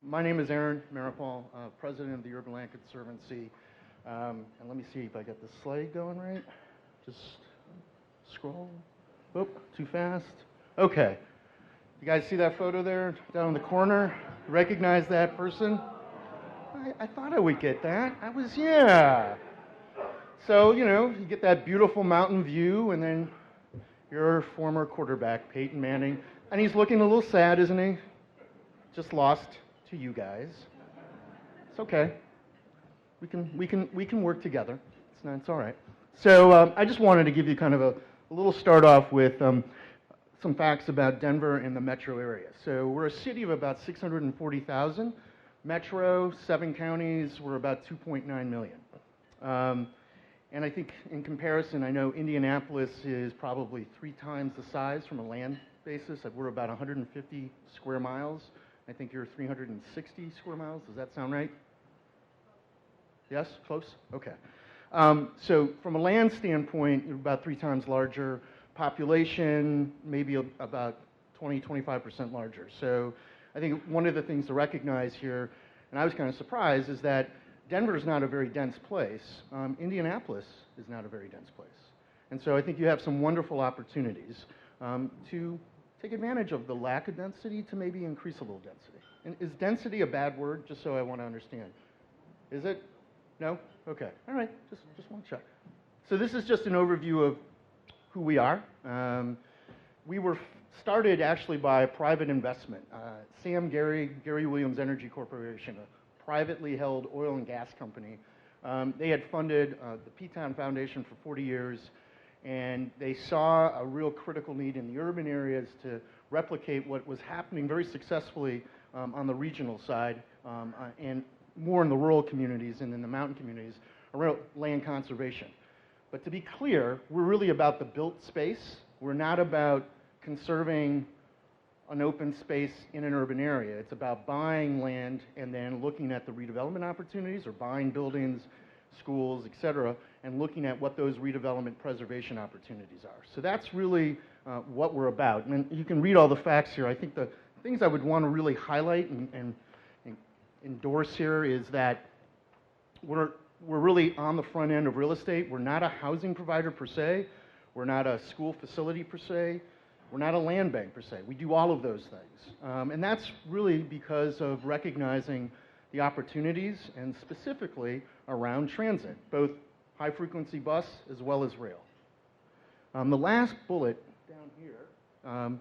My name is Aaron Maripal, president of the Urban Land Conservancy. And let me see if I get the slide going right. Just scroll. Oh, too fast. Okay. You guys see that photo there down in the corner? Recognize that person? I thought I would get that. Yeah. So, you get that beautiful mountain view, and then your former quarterback, Peyton Manning, and he's looking a little sad, isn't he? Just lost to you guys. It's okay. We can work together. It's all right. So I just wanted to give you kind of a little start off with some facts about Denver and the metro area. So we're a city of about 640,000. Metro, 7 counties, we're about 2.9 million. And I think in comparison, I know Indianapolis is probably 3 times the size from a land basis. We're about 150 square miles. I think you're 360 square miles. Does that sound right? Yes? Close? Okay. So from a land standpoint, you're about 3 times larger. Population, maybe about 20-25% larger. So I think one of the things to recognize here, and I was kind of surprised, is that Denver is not a very dense place. Indianapolis is not a very dense place. And so I think you have some wonderful opportunities to take advantage of the lack of density to maybe increase a little density. And is density a bad word, just so I want to understand? Is it? No? Okay. All right. Just want to check. So this is just an overview of who we are. We were started actually by private investment. Sam Gary Williams Energy Corporation, a privately held oil and gas company. They had funded the P-Town Foundation for 40 years, and they saw a real critical need in the urban areas to replicate what was happening very successfully on the regional side and more in the rural communities and in the mountain communities around land conservation. But to be clear, we're really about the built space. We're not about conserving an open space in an urban area. It's about buying land and then looking at the redevelopment opportunities or buying buildings, schools, et cetera, and looking at what those redevelopment preservation opportunities are. So that's really what we're about. And you can read all the facts here. I think the things I would want to really highlight and endorse here is that we're really on the front end of real estate. We're not a housing provider per se. We're not a school facility per se. We're not a land bank per se. We do all of those things. And that's really because of recognizing the opportunities and specifically around transit, both high-frequency bus as well as rail. The last bullet down here,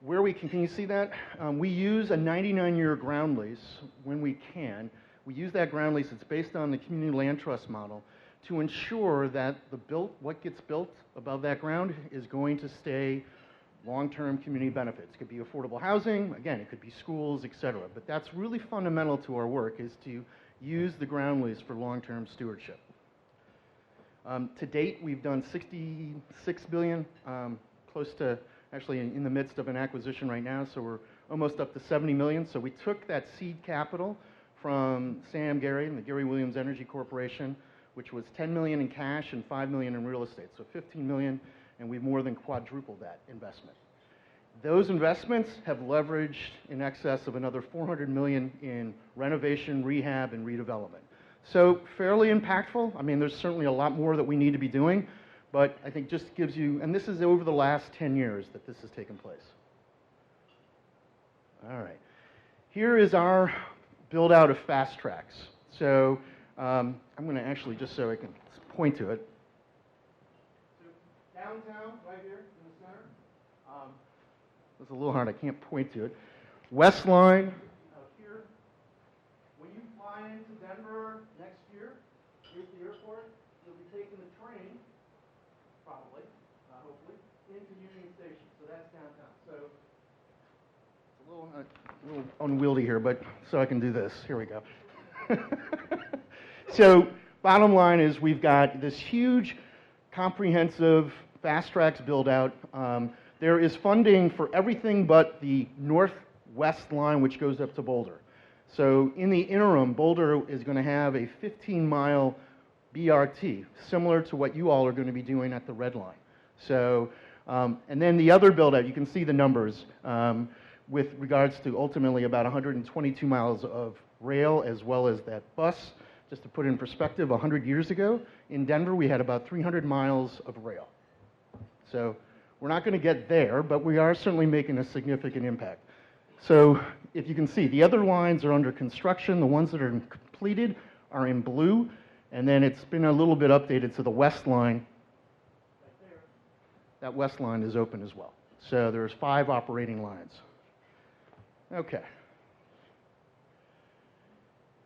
where we can you see that? We use a 99-year ground lease when we can. We use that ground lease. It's based on the community land trust model to ensure that what gets built above that ground is going to stay long-term community benefits. It could be affordable housing, again, it could be schools, et cetera. But that's really fundamental to our work, is to use the ground lease for long-term stewardship. To date, we've done $66 billion, close to, actually in the midst of an acquisition right now, so we're almost up to $70 million. So we took that seed capital from Sam Gary and the Gary Williams Energy Corporation, which was $10 million in cash and $5 million in real estate, so $15 million, and we've more than quadrupled that investment. Those investments have leveraged in excess of another $400 million in renovation, rehab, and redevelopment. So fairly impactful. I mean, there's certainly a lot more that we need to be doing, but I think just gives you, and this is over the last 10 years that this has taken place. All right. Here is our build out of fast tracks. So I'm going to actually, just so I can point to it. So downtown, right here in the center. It's a little hard, I can't point to it. West Line, out here. When you fly into Denver next year, here's the airport, you'll be taking the train, probably, hopefully, into Union Station. So that's downtown. So it's a little unwieldy here, but so I can do this. Here we go. So bottom line is we've got this huge, comprehensive fast tracks build out. There is funding for everything but the northwest line, which goes up to Boulder. So in the interim, Boulder is going to have a 15-mile BRT, similar to what you all are going to be doing at the Red Line. So, and then the other build out, you can see the numbers. with regards to ultimately about 122 miles of rail as well as that bus. Just to put it in perspective, 100 years ago in Denver, we had about 300 miles of rail. So we're not going to get there, but we are certainly making a significant impact. So if you can see, the other lines are under construction. The ones that are completed are in blue, and then it's been a little bit updated, so the west line, that west line is open as well. So there's 5 operating lines. Okay.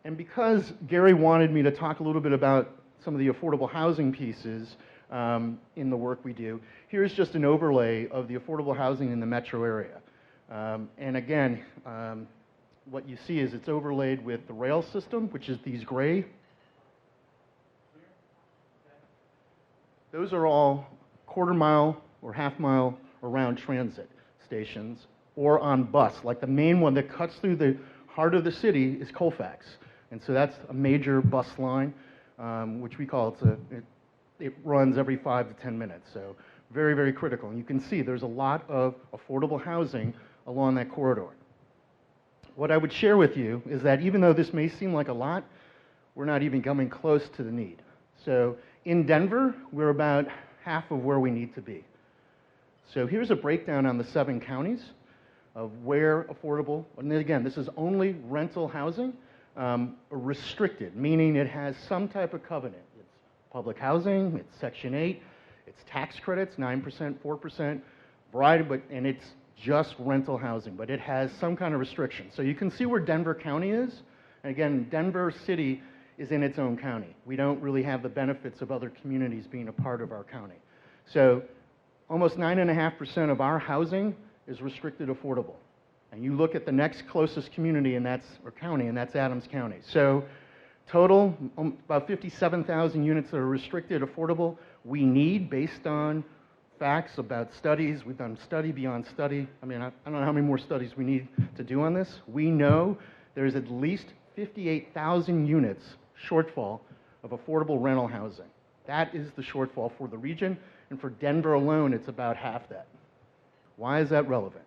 And because Gary wanted me to talk a little bit about some of the affordable housing pieces in the work we do, here's just an overlay of the affordable housing in the metro area. And again, what you see is it's overlaid with the rail system, which is these gray. Those are all quarter-mile or half-mile around transit stations or on bus. Like the main one that cuts through the heart of the city is Colfax. And so that's a major bus line, which we call it runs every 5 to 10 minutes. So very, very critical. And you can see there's a lot of affordable housing along that corridor. What I would share with you is that even though this may seem like a lot, we're not even coming close to the need. So in Denver, we're about half of where we need to be. So here's a breakdown on the 7 counties of where affordable, and again, this is only rental housing, restricted, meaning it has some type of covenant. It's public housing, it's Section 8, it's tax credits, 9%, 4%, variety, and it's just rental housing, but it has some kind of restriction. So you can see where Denver County is. And again, Denver City is in its own county. We don't really have the benefits of other communities being a part of our county. So almost 9.5% of our housing is restricted affordable. And you look at the next closest community, and that's, or county, and that's Adams County. So total, about 57,000 units that are restricted affordable. We need, based on facts about studies, we've done study beyond study. I mean, I don't know how many more studies we need to do on this. We know there's at least 58,000 units shortfall of affordable rental housing. That is the shortfall for the region, and for Denver alone, it's about half that. Why is that relevant?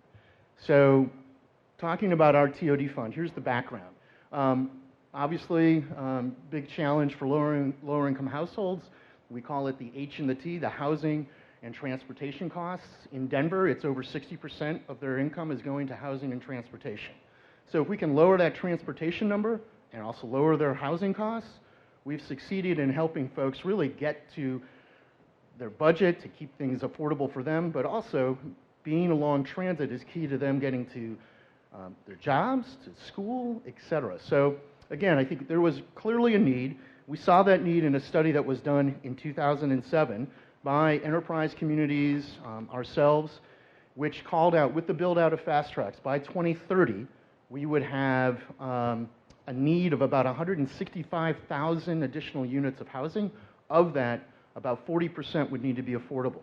So, talking about our TOD fund, here's the background. Obviously, big challenge for lower income households. We call it the H and the T, the housing and transportation costs. In Denver, it's over 60% of their income is going to housing and transportation. So if we can lower that transportation number and also lower their housing costs, we've succeeded in helping folks really get to their budget to keep things affordable for them, but also being along transit is key to them getting to their jobs, to school, etc. So again, I think there was clearly a need. We saw that need in a study that was done in 2007 by enterprise communities, ourselves, which called out, with the build out of fast tracks, by 2030, we would have a need of about 165,000 additional units of housing. Of that, about 40% would need to be affordable.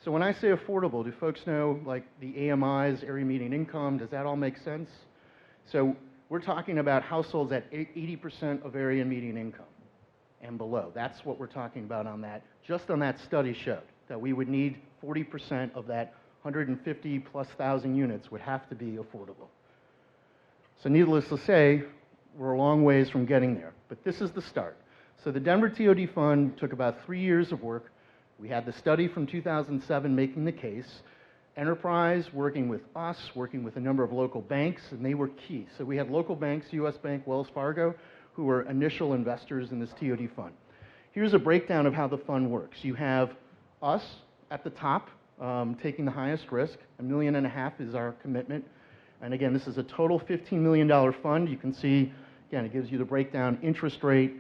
So when I say affordable, do folks know, like, the AMIs, area median income, does that all make sense? So we're talking about households at 80% of area median income and below. That's what we're talking about on that. Just on that study showed that we would need 40% of that 150 plus thousand units would have to be affordable. So needless to say, we're a long ways from getting there, but this is the start. So the Denver TOD Fund took about 3 years of work. We had the study from 2007 making the case, enterprise working with us, working with a number of local banks, and they were key. So we had local banks, US Bank, Wells Fargo, who were initial investors in this TOD fund. Here's a breakdown of how the fund works. You have us at the top, taking the highest risk. $1.5 million is our commitment. And again, this is a total $15 million fund. You can see, again, it gives you the breakdown interest rate.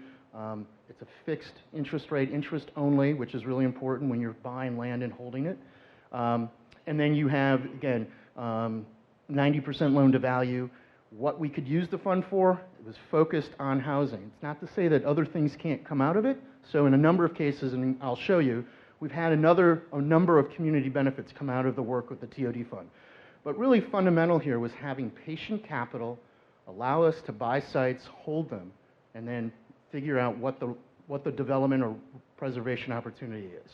It's a fixed interest rate, interest only, which is really important when you're buying land and holding it. And then you have, again, 90% loan to value. What we could use the fund for, it was focused on housing. It's not to say that other things can't come out of it. So in a number of cases, and I'll show you, we've had a number of community benefits come out of the work with the TOD fund. But really fundamental here was having patient capital allow us to buy sites, hold them, and then figure out what the development or preservation opportunity is.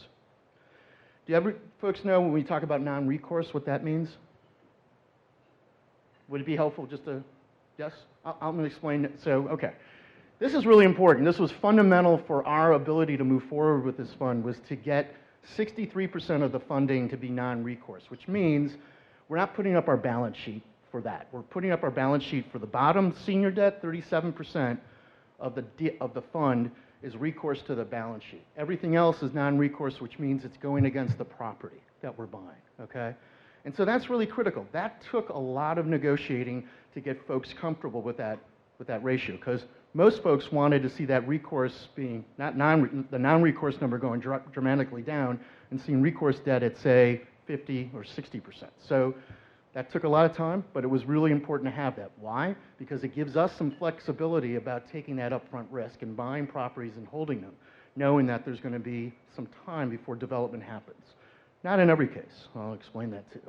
Do you ever folks know when we talk about non-recourse what that means? Would it be helpful just to, yes? I'm going to explain it. So, okay. This is really important. This was fundamental for our ability to move forward with this fund, was to get 63% of the funding to be non-recourse, which means we're not putting up our balance sheet for that. We're putting up our balance sheet for the bottom senior debt. 37% of the fund is recourse to the balance sheet. Everything else is non-recourse, which means it's going against the property that we're buying, okay? And so that's really critical. That took a lot of negotiating to get folks comfortable with that ratio, because most folks wanted to see that recourse being, the non-recourse number going dramatically down, and seeing recourse debt at, say, 50 or 60%. So that took a lot of time, but it was really important to have that. Why? Because it gives us some flexibility about taking that upfront risk and buying properties and holding them, knowing that there's going to be some time before development happens. Not in every case. I'll explain that too.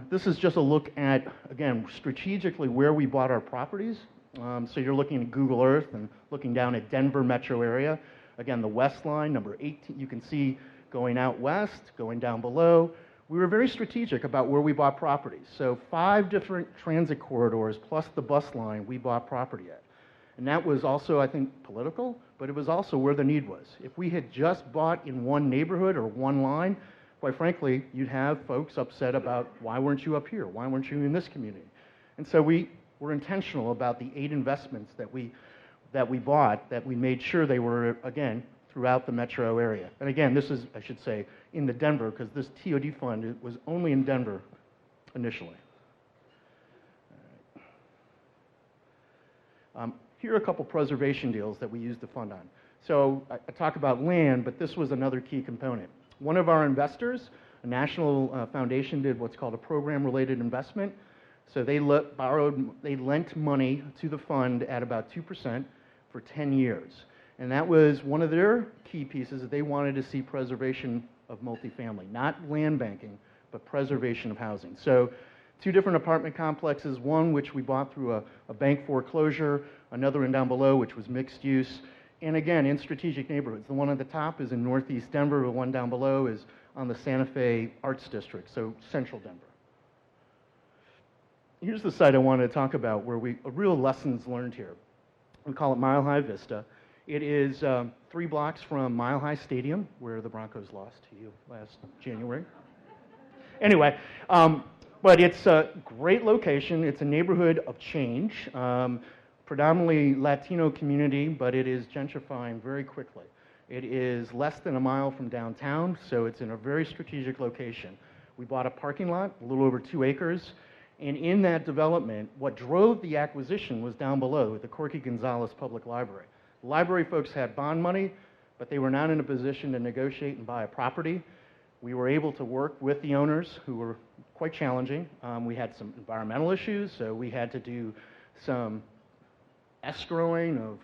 This is just a look at, again, strategically where we bought our properties. So you're looking at Google Earth and looking down at Denver metro area. Again, the west line, number 18, you can see going out west, going down below. We were very strategic about where we bought properties. So 5 different transit corridors plus the bus line we bought property at. And that was also, I think, political, but it was also where the need was. If we had just bought in one neighborhood or one line, quite frankly, you'd have folks upset about, why weren't you up here? Why weren't you in this community? And so we were intentional about the 8 investments that we bought, that we made sure they were, again, throughout the metro area. And again, this is, I should say, in the Denver, because this TOD fund was only in Denver initially. Here are a couple preservation deals that we used the fund on. So I talk about land, but this was another key component. One of our investors, a national foundation, did what's called a program-related investment. So they lent money to the fund at about 2% for 10 years. And that was one of their key pieces, that they wanted to see preservation of multifamily, not land banking, but preservation of housing. So 2 different apartment complexes, one which we bought through a bank foreclosure, another one down below which was mixed use, and again in strategic neighborhoods. The one at the top is in northeast Denver, the one down below is on the Santa Fe Arts District, so central Denver. Here's the site I wanted to talk about where real lessons learned here. We call it Mile High Vista. It is 3 blocks from Mile High Stadium, where the Broncos lost to you last January. Anyway, but it's a great location. It's a neighborhood of change, predominantly Latino community, but it is gentrifying very quickly. It is less than a mile from downtown, so it's in a very strategic location. We bought a parking lot, a little over 2 acres, and in that development, what drove the acquisition was down below, the Corky Gonzalez Public Library. The library folks had bond money, but they were not in a position to negotiate and buy a property. We were able to work with the owners, who were quite challenging. We had some environmental issues, so we had to do some escrowing of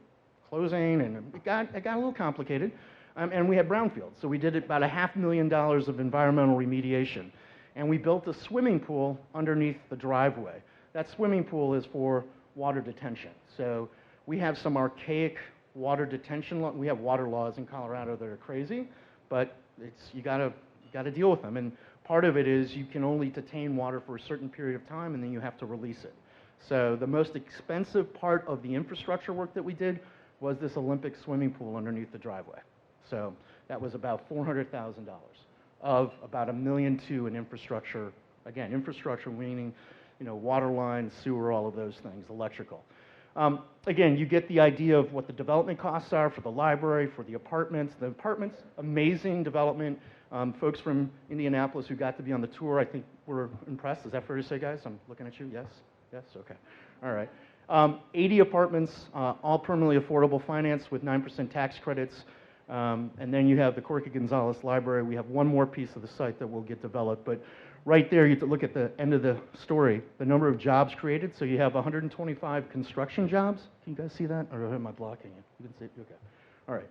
closing, and it got a little complicated. And we had brownfields, so we did about $500,000 of environmental remediation. And we built a swimming pool underneath the driveway. That swimming pool is for water detention. So we have some archaic water detention law. We have water laws in Colorado that are crazy, but you gotta deal with them. And part of it is you can only detain water for a certain period of time, and then you have to release it. So the most expensive part of the infrastructure work that we did was this Olympic swimming pool underneath the driveway. So that was about $400,000 of about $1.2 million in infrastructure. Again, infrastructure meaning, water lines, sewer, all of those things, electrical. Again, you get the idea of what the development costs are for the library, for the apartments. The apartments, amazing development. Folks from Indianapolis who got to be on the tour, I think, were impressed. Is that fair to say, guys? I'm looking at you. Yes? Yes? Okay. All right. 80 apartments, all permanently affordable, financed with 9% tax credits. And then you have the Corky Gonzalez Library. We have one more piece of the site that will get developed. But right there, you have to look at the end of the story, the number of jobs created. So you have 125 construction jobs. Can you guys see that? Or am I blocking it? You can see it? Okay. All right.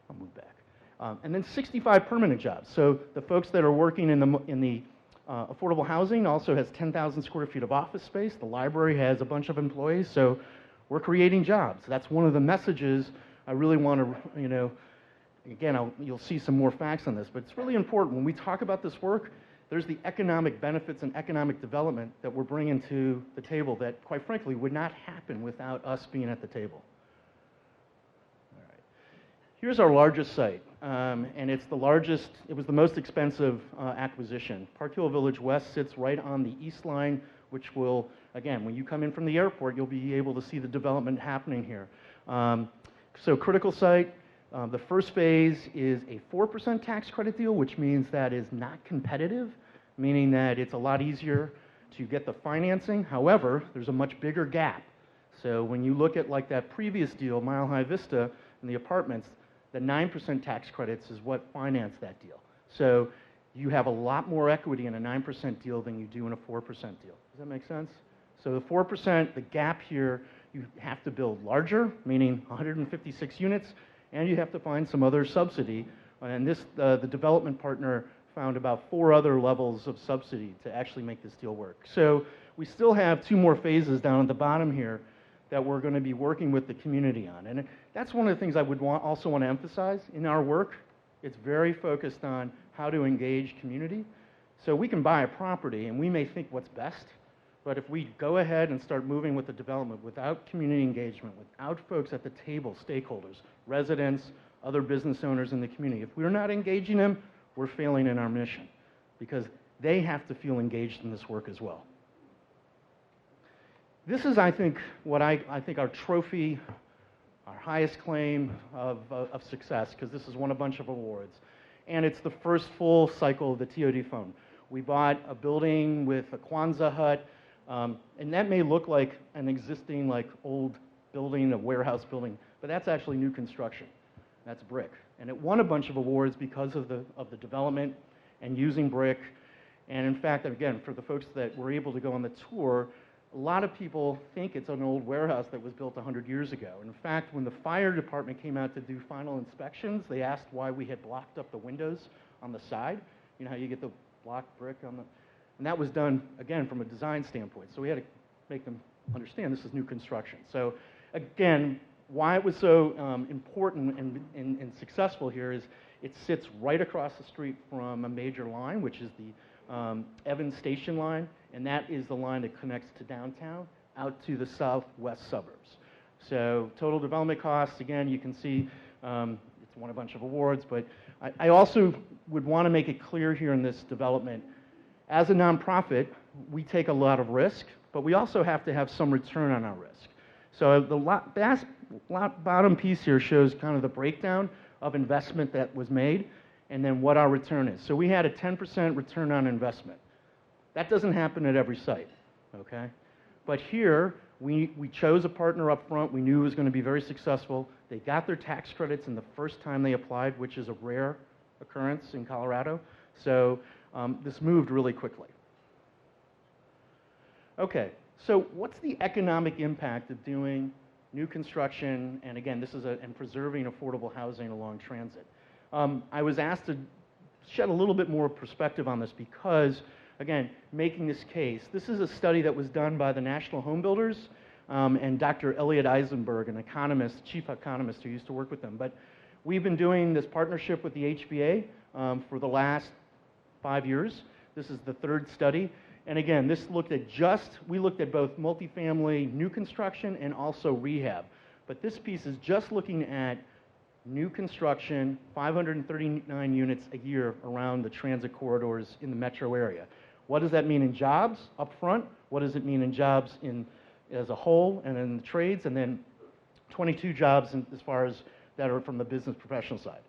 I'll move back. And then 65 permanent jobs. So the folks that are working in the affordable housing also has 10,000 square feet of office space. The library has a bunch of employees. So we're creating jobs. That's one of the messages I really want to, again, you'll see some more facts on this, but it's really important when we talk about this work. there's the economic benefits and economic development that we're bringing to the table that, quite frankly, would not happen without us being at the table. All right. Here's our largest site, and it's the largest, it was the most expensive acquisition. Park Hill Village West sits right on the east line, which will, again, when you come in from the airport, you'll be able to see the development happening here. So critical site. The first phase is a 4% tax credit deal, which means that is not competitive, meaning that it's a lot easier to get the financing. However, there's a much bigger gap. So when you look at like that previous deal, Mile High Vista, and the apartments, the 9% tax credits is what financed that deal. So you have a lot more equity in a 9% deal than you do in a 4% deal. Does that make sense? So the 4%, the gap here, you have to build larger, meaning 156 units, and you have to find some other subsidy. And this, the development partner found about 4 other levels of subsidy to actually make this deal work. So we still have 2 more phases down at the bottom here that we're going to be working with the community on. And that's one of the things I would also want to emphasize in our work. It's very focused on how to engage community. So we can buy a property and we may think what's best, but if we go ahead and start moving with the development without community engagement, without folks at the table, stakeholders, residents, other business owners in the community, if we're not engaging them, we're failing in our mission because they have to feel engaged in this work as well. This is, I think, what I think our trophy, our highest claim of success, because this has won a bunch of awards. And it's the first full cycle of the TOD Fund. We bought a building with a Kwanzaa hut, and that may look like an existing like old building, a warehouse building, but that's actually new construction. That's brick. And it won a bunch of awards because of the development and using brick. And in fact, again, for the folks that were able to go on the tour, a lot of people think it's an old warehouse that was built 100 years ago. And in fact, when the fire department came out to do final inspections, they asked why we had blocked up the windows on the side. You know how you get the blocked brick on the... And that was done, again, from a design standpoint. So we had to make them understand this is new construction. So again, why it was so important and successful here is it sits right across the street from a major line, which is the Evans Station line, and that is the line that connects to downtown out to the southwest suburbs. So total development costs, again, you can see it's won a bunch of awards, but I also would want to make it clear here in this development, as a nonprofit, we take a lot of risk, but we also have to have some return on our risk. So the bottom piece here shows kind of the breakdown of investment that was made and then what our return is. So we had a 10% return on investment. That doesn't happen at every site, okay? But here, we chose a partner up front. We knew it was going to be very successful. They got their tax credits in the first time they applied, which is a rare occurrence in Colorado. So this moved really quickly. Okay, so what's the economic impact of doing new construction, and again, this is and preserving affordable housing along transit? I was asked to shed a little bit more perspective on this because, again, making this case, this is a study that was done by the National Home Builders and Dr. Elliot Eisenberg, an economist, chief economist who used to work with them. But we've been doing this partnership with the HBA for the last 5 years. This is the 3rd study. And again, we looked at both multifamily new construction and also rehab. But this piece is just looking at new construction, 539 units a year around the transit corridors in the metro area. What does that mean in jobs up front? What does it mean in jobs as a whole and in the trades? And then 22 jobs as far as that are from the business professional side.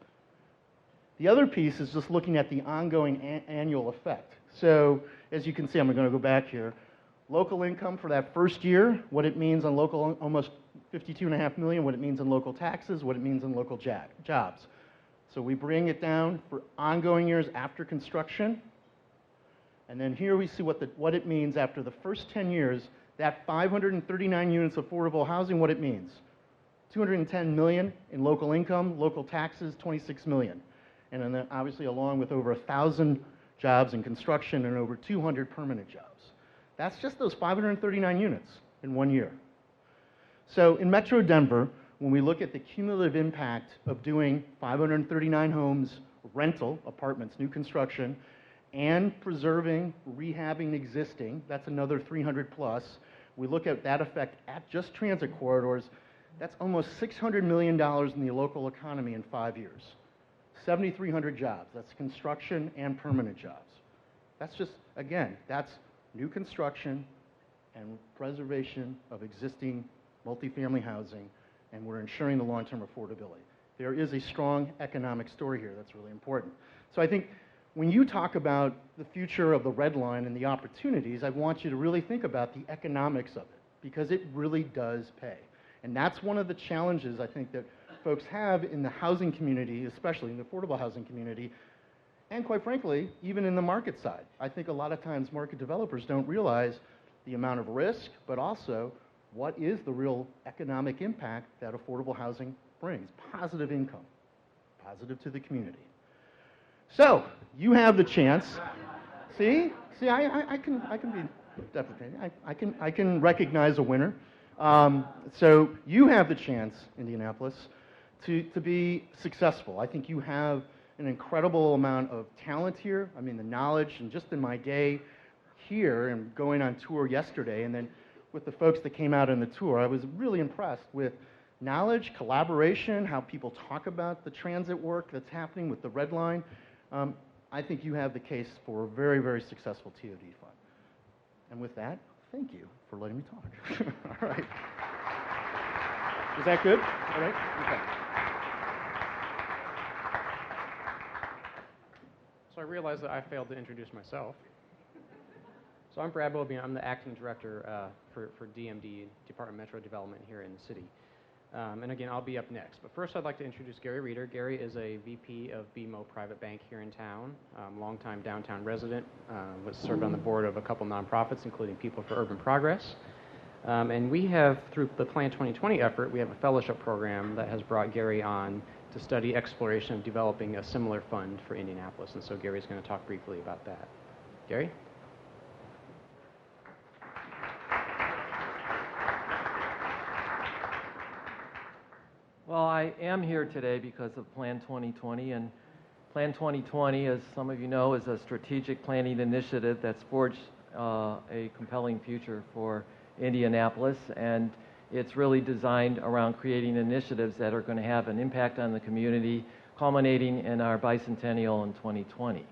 The other piece is just looking at the ongoing annual effect. So as you can see, I'm going to go back here. Local income for that first year, what it means on local, almost $52.5 million, what it means in local taxes, what it means in local jobs. So we bring it down for ongoing years after construction. And then here we see what it means after the first 10 years, that 539 units of affordable housing, what it means. 210 million in local income, local taxes, 26 million. And then obviously along with over 1,000 jobs in construction and over 200 permanent jobs. That's just those 539 units in 1 year. So in Metro Denver, when we look at the cumulative impact of doing 539 homes, rental apartments, new construction, and preserving, rehabbing existing, that's another 300 plus. We look at that effect at just transit corridors, that's almost $600 million in the local economy in 5 years. 7,300 jobs, that's construction and permanent jobs. That's just, again, that's new construction and preservation of existing multifamily housing, and we're ensuring the long-term affordability. There is a strong economic story here that's really important. So I think when you talk about the future of the Red Line and the opportunities, I want you to really think about the economics of it, because it really does pay. And that's one of the challenges I think that folks have in the housing community, especially in the affordable housing community, and quite frankly, even in the market side. I think a lot of times market developers don't realize the amount of risk, but also what is the real economic impact that affordable housing brings. Positive income, positive to the community. So, you have the chance. See, I can be deprecating. I can recognize a winner. So you have the chance, Indianapolis, to be successful. I think you have an incredible amount of talent here. I mean, the knowledge, and just in my day here and going on tour yesterday, and then with the folks that came out on the tour, I was really impressed with knowledge, collaboration, how people talk about the transit work that's happening with the Red Line. I think you have the case for a very, very successful TOD fund. And with that, thank you for letting me talk. All right. Is that good? All right? Okay. So I realized that I failed to introduce myself. So I'm Brad Willoughby. I'm the acting director for DMD, Department of Metro Development here in the city. And again, I'll be up next. But first, I'd like to introduce Gary Reeder. Gary is a VP of BMO Private Bank here in town, longtime downtown resident, was served on the board of a couple nonprofits, including People for Urban Progress. And we have, through the Plan 2020 effort, we have a fellowship program that has brought Gary on to study exploration of developing a similar fund for Indianapolis. And so Gary's going to talk briefly about that. Gary? Well, I am here today because of Plan 2020, and Plan 2020, as some of you know, is a strategic planning initiative that's forged a compelling future for Indianapolis, and it's really designed around creating initiatives that are going to have an impact on the community, culminating in our bicentennial in 2020.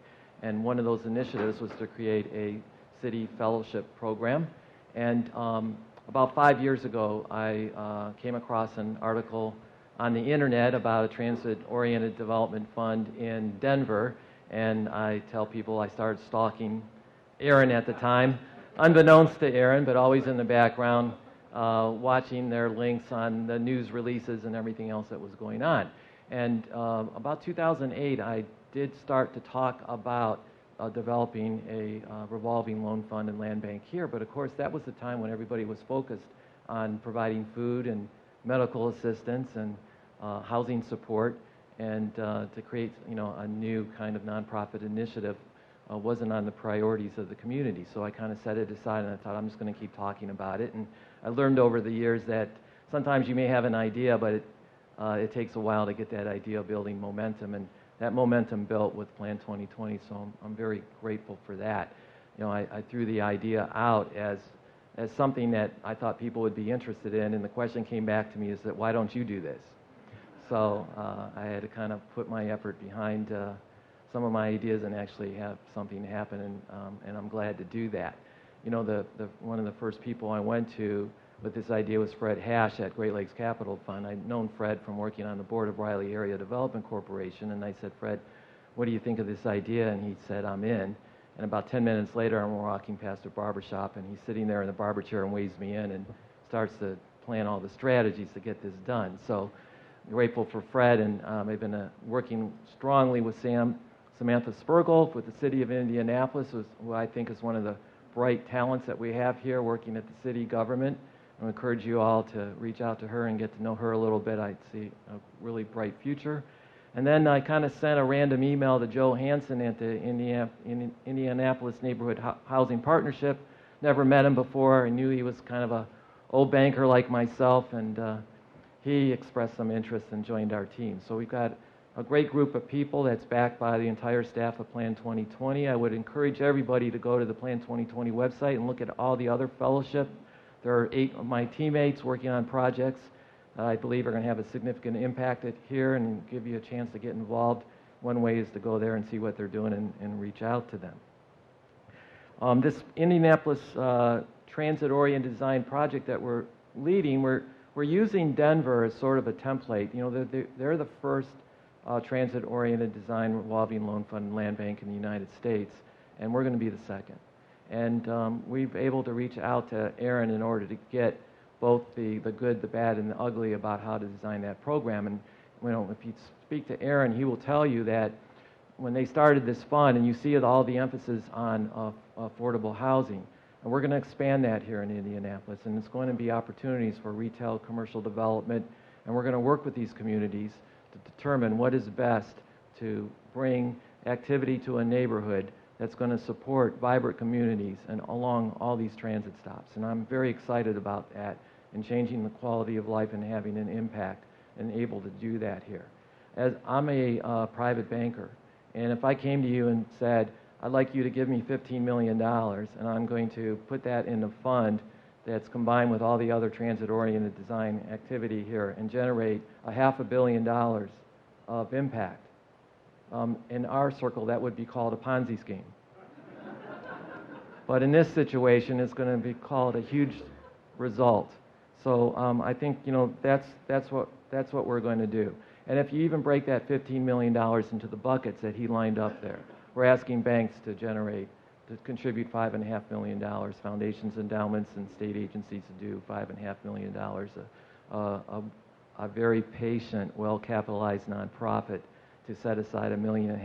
And one of those initiatives was to create a city fellowship program. And about 5 years ago, I came across an article on the internet about a transit-oriented development fund in Denver, and I tell people I started stalking Aaron at the time, unbeknownst to Aaron, but always in the background, watching their links on the news releases and everything else that was going on. And about 2008, I did start to talk about developing a revolving loan fund and land bank here, but of course that was the time when everybody was focused on providing food and medical assistance and housing support, and to create, a new kind of nonprofit initiative wasn't on the priorities of the community. So I kind of set it aside, and I thought I'm just going to keep talking about it. And I learned over the years that sometimes you may have an idea, but it takes a while to get that idea building momentum, and that momentum built with Plan 2020. So I'm very grateful for that. I threw the idea out as something that I thought people would be interested in, and the question came back to me is that, why don't you do this? So I had to kind of put my effort behind some of my ideas and actually have something happen, and I'm glad to do that. One of the first people I went to with this idea was Fred Hash at Great Lakes Capital Fund. I'd known Fred from working on the board of Riley Area Development Corporation, and I said, Fred, what do you think of this idea? And he said, I'm in. And about 10 minutes later, I'm walking past a barber shop, and he's sitting there in the barber chair and waves me in and starts to plan all the strategies to get this done. So I'm grateful for Fred, and I've been working strongly with Samantha Spurgel with the city of Indianapolis, who I think is one of the bright talents that we have here working at the city government. I encourage you all to reach out to her and get to know her a little bit. I see a really bright future. And then I kind of sent a random email to Joe Hansen at the Indianapolis Neighborhood Housing Partnership. Never met him before. I knew he was kind of a old banker like myself, and he expressed some interest and joined our team. So we've got a great group of people that's backed by the entire staff of Plan 2020. I would encourage everybody to go to the Plan 2020 website and look at all the other fellowship. There are 8 of my teammates working on projects that I believe are going to have a significant impact here and give you a chance to get involved. One way is to go there and see what they're doing and reach out to them. This Indianapolis transit-oriented design project that we're leading, we're using Denver as sort of a template. You know, they're the first transit-oriented design revolving loan fund and land bank in the United States, and we're going to be the second. And we've able to reach out to Aaron in order to get both the good, the bad, and the ugly about how to design that program. And you know, if you speak to Aaron, he will tell you that when they started this fund, and you see all the emphasis on affordable housing, and we're going to expand that here in Indianapolis, and it's going to be opportunities for retail, commercial development, and we're going to work with these communities to determine what is best to bring activity to a neighborhood that's going to support vibrant communities and along all these transit stops. And I'm very excited about that and changing the quality of life and having an impact and able to do that here. As I'm a private banker, and if I came to you and said, I'd like you to give me $15 million, and I'm going to put that in a fund that's combined with all the other transit-oriented design activity here and generate $500 million of impact. In our circle, that would be called a Ponzi scheme. But in this situation, it's going to be called a huge result. So I think, you know, that's what we're going to do. And if you even break that $15 million into the buckets that he lined up there, we're asking banks to contribute $5.5 million, foundations, endowments, and state agencies to do $5.5 million, a very patient, well-capitalized nonprofit to set aside $1.5 million.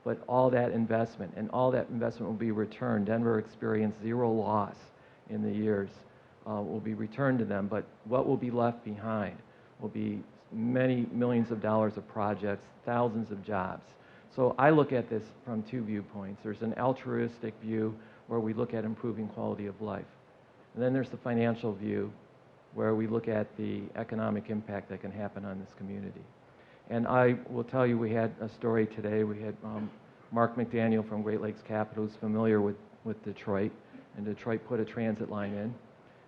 But all that investment, and all that investment will be returned. Denver experienced 0 loss in the years, will be returned to them. But what will be left behind will be many millions of dollars of projects, thousands of jobs. So I look at this from 2 viewpoints. There's an altruistic view where we look at improving quality of life. And then there's the financial view where we look at the economic impact that can happen on this community. And I will tell you, we had a story today. We had Mark McDaniel from Great Lakes Capital, who's familiar with Detroit, and Detroit put a transit line in.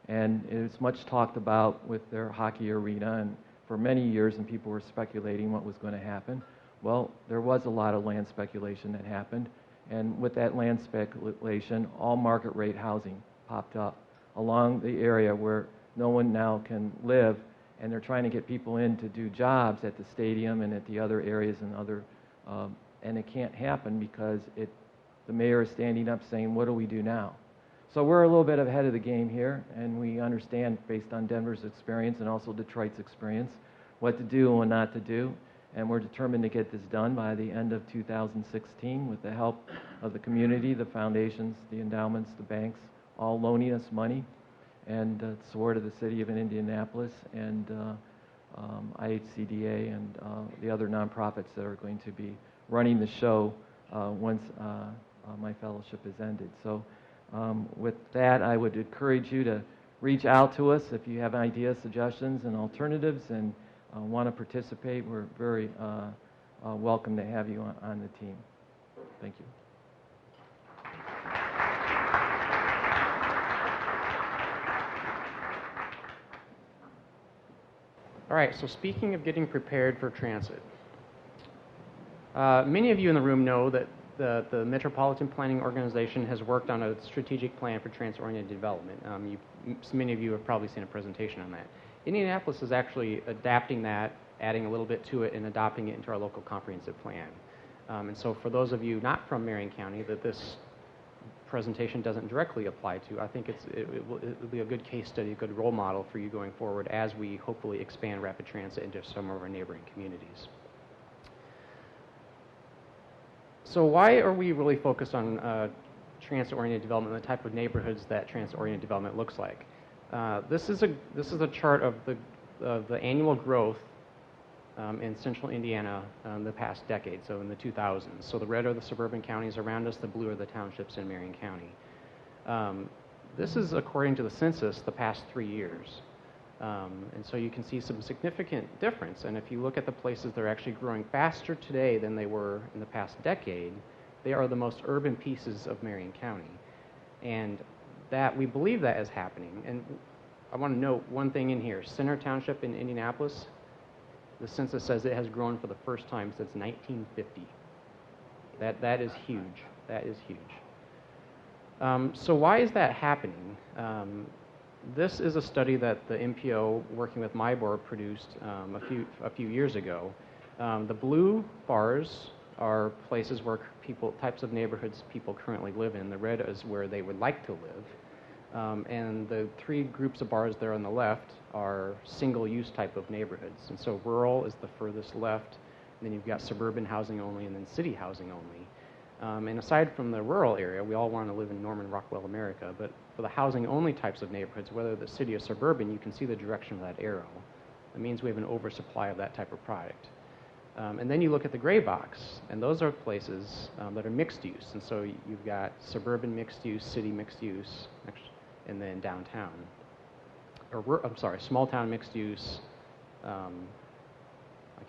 And it was much talked about with their hockey arena, and for many years, and people were speculating what was going to happen. Well, there was a lot of land speculation that happened, and with that land speculation, all market rate housing popped up along the area where no one now can live, and they're trying to get people in to do jobs at the stadium and at the other areas and it can't happen because the mayor is standing up saying, what do we do now? So we're a little bit ahead of the game here, and we understand, based on Denver's experience and also Detroit's experience, what to do and what not to do. And we're determined to get this done by the end of 2016 with the help of the community, the foundations, the endowments, the banks, all loaning us money, and support of the city of Indianapolis and IHCDA and the other nonprofits that are going to be running the show once my fellowship is ended. So with that, I would encourage you to reach out to us if you have ideas, suggestions, and alternatives, and want to participate. We're very welcome to have you on the team. Thank you. All right, so speaking of getting prepared for transit, many of you in the room know that the Metropolitan Planning Organization has worked on a strategic plan for transit-oriented development. Many of you have probably seen a presentation on that. Indianapolis is actually adapting that, adding a little bit to it, and adopting it into our local comprehensive plan. And so for those of you not from Marion County that this presentation doesn't directly apply to, I think it will be a good case study, a good role model for you going forward as we hopefully expand rapid transit into some of our neighboring communities. So why are we really focused on transit-oriented development and the type of neighborhoods that transit-oriented development looks like? This is a chart of the annual growth in central Indiana the past decade, so in the 2000s. So the red are the suburban counties around us, the blue are the townships in Marion County. This is according to the census the past 3 years. And so you can see some significant difference. And if you look at the places that are actually growing faster today than they were in the past decade, they are the most urban pieces of Marion County. And that we believe that is happening. And I want to note one thing in here. Center Township in Indianapolis, the census says it has grown for the first time since 1950. That is huge. That is huge. So why is that happening? This is a study that the MPO, working with my board, produced a few years ago. The blue bars are places where types of neighborhoods people currently live in. The red is where they would like to live. And the three groups of bars there on the left are single-use type of neighborhoods. And so rural is the furthest left, and then you've got suburban housing only, and then city housing only. And aside from the rural area, we all want to live in Norman Rockwell, America, but for the housing-only types of neighborhoods, whether the city or suburban, you can see the direction of that arrow. That means we have an oversupply of that type of product. And then you look at the gray box, and those are places that are mixed use. And so you've got suburban mixed use, city mixed use, and then downtown. I'm sorry, small town mixed use. I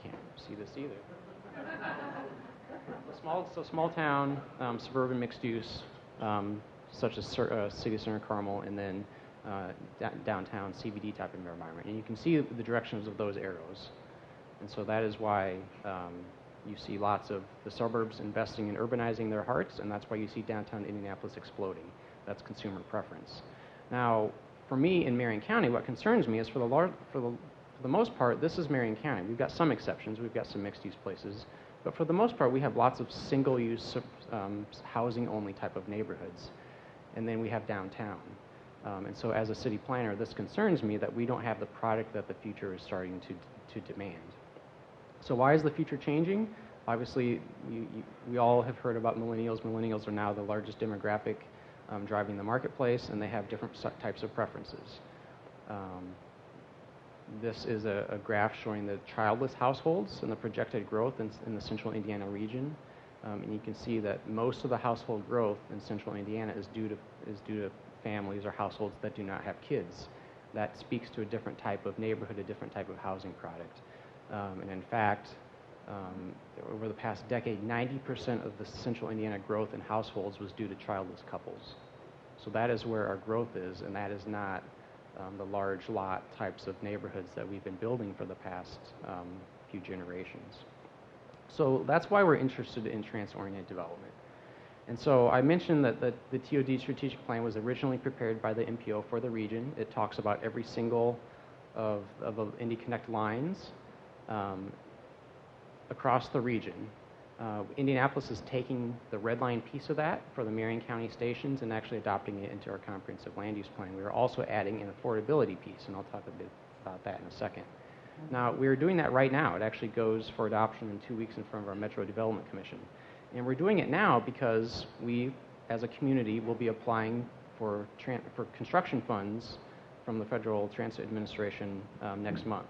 can't see this either. Small town, suburban mixed use, such as City Center Carmel, and then downtown CBD type of environment. And you can see the directions of those arrows. And so that is why you see lots of the suburbs investing in urbanizing their hearts, and that's why you see downtown Indianapolis exploding. That's consumer preference. Now, for me in Marion County, what concerns me is for the most part, this is Marion County. We've got some exceptions. We've got some mixed-use places. But for the most part, we have lots of single-use housing-only type of neighborhoods. And then we have downtown. And so as a city planner, this concerns me that we don't have the product that the future is starting to demand. So why is the future changing? Obviously, we all have heard about millennials. Millennials are now the largest demographic driving the marketplace, and they have different types of preferences. This is a graph showing the childless households and the projected growth in the central Indiana region. And you can see that most of the household growth in central Indiana is due to families or households that do not have kids. That speaks to a different type of neighborhood, a different type of housing product. And in fact, over the past decade, 90% of the central Indiana growth in households was due to childless couples. So that is where our growth is, and that is not the large lot types of neighborhoods that we've been building for the past few generations. So that's why we're interested in trans-oriented development. And so I mentioned that the TOD strategic plan was originally prepared by the MPO for the region. It talks about every single of the Indy Connect lines across the region. Indianapolis is taking the red line piece of that for the Marion County stations and actually adopting it into our comprehensive land use plan. We are also adding an affordability piece, and I'll talk a bit about that in a second. Now, we're doing that right now. It actually goes for adoption in 2 weeks in front of our Metro Development Commission. And we're doing it now because we, as a community, will be applying for construction funds from the Federal Transit Administration next month.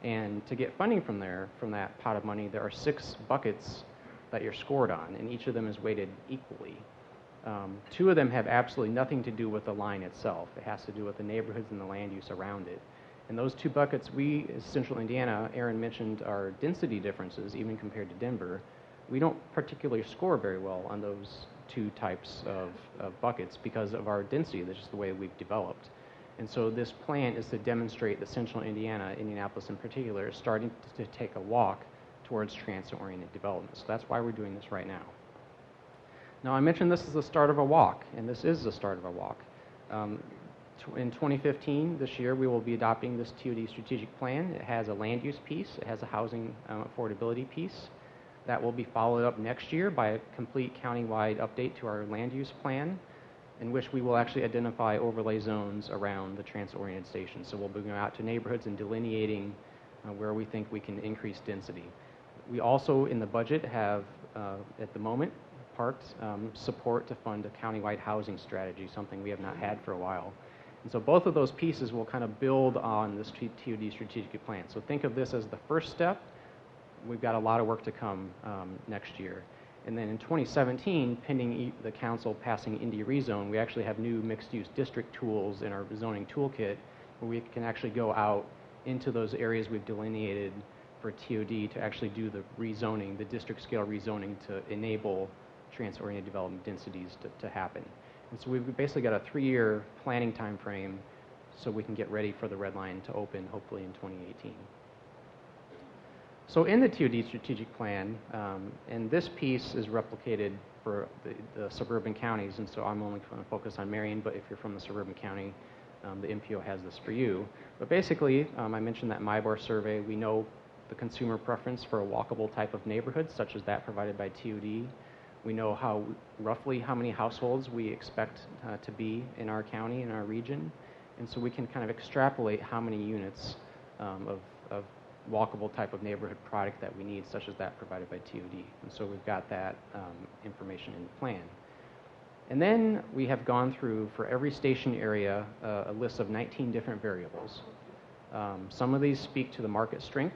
And to get funding from that pot of money, there are 6 buckets that you're scored on, and each of them is weighted equally. 2 of them have absolutely nothing to do with the line itself. It has to do with the neighborhoods and the land use around it. And those 2 buckets, we, as Central Indiana, Aaron mentioned our density differences, even compared to Denver. We don't particularly score very well on those 2 types of buckets because of our density. That's just the way we've developed. And so this plan is to demonstrate that Central Indiana, Indianapolis in particular, is starting to take a walk towards transit-oriented development. So that's why we're doing this right now. Now, I mentioned this is the start of a walk, and this is the start of a walk. In 2015, this year, we will be adopting this TOD strategic plan. It has a land use piece. It has a housing affordability piece. That will be followed up next year by a complete countywide update to our land use plan, in which we will actually identify overlay zones around the transit-oriented stations. So we'll be going out to neighborhoods and delineating where we think we can increase density. We also, in the budget, have, at the moment, parked support to fund a countywide housing strategy, something we have not had for a while. And so both of those pieces will kind of build on this TOD strategic plan. So think of this as the first step. We've got a lot of work to come next year. And then in 2017, pending the council passing Indy Rezone, we actually have new mixed-use district tools in our zoning toolkit, where we can actually go out into those areas we've delineated for TOD to actually do the rezoning, the district scale rezoning to enable transit-oriented development densities to happen. And so we've basically got a 3-year planning time frame so we can get ready for the red line to open hopefully in 2018. So in the TOD strategic plan, and this piece is replicated for the suburban counties, and so I'm only going to focus on Marion, but if you're from the suburban county, the MPO has this for you. But basically, I mentioned that MyBar survey. We know the consumer preference for a walkable type of neighborhood, such as that provided by TOD. We know roughly how many households we expect to be in our county, in our region, and so we can kind of extrapolate how many units of walkable type of neighborhood product that we need, such as that provided by TOD. And so we've got that information in the plan. And then we have gone through, for every station area, a list of 19 different variables. Some of these speak to the market strength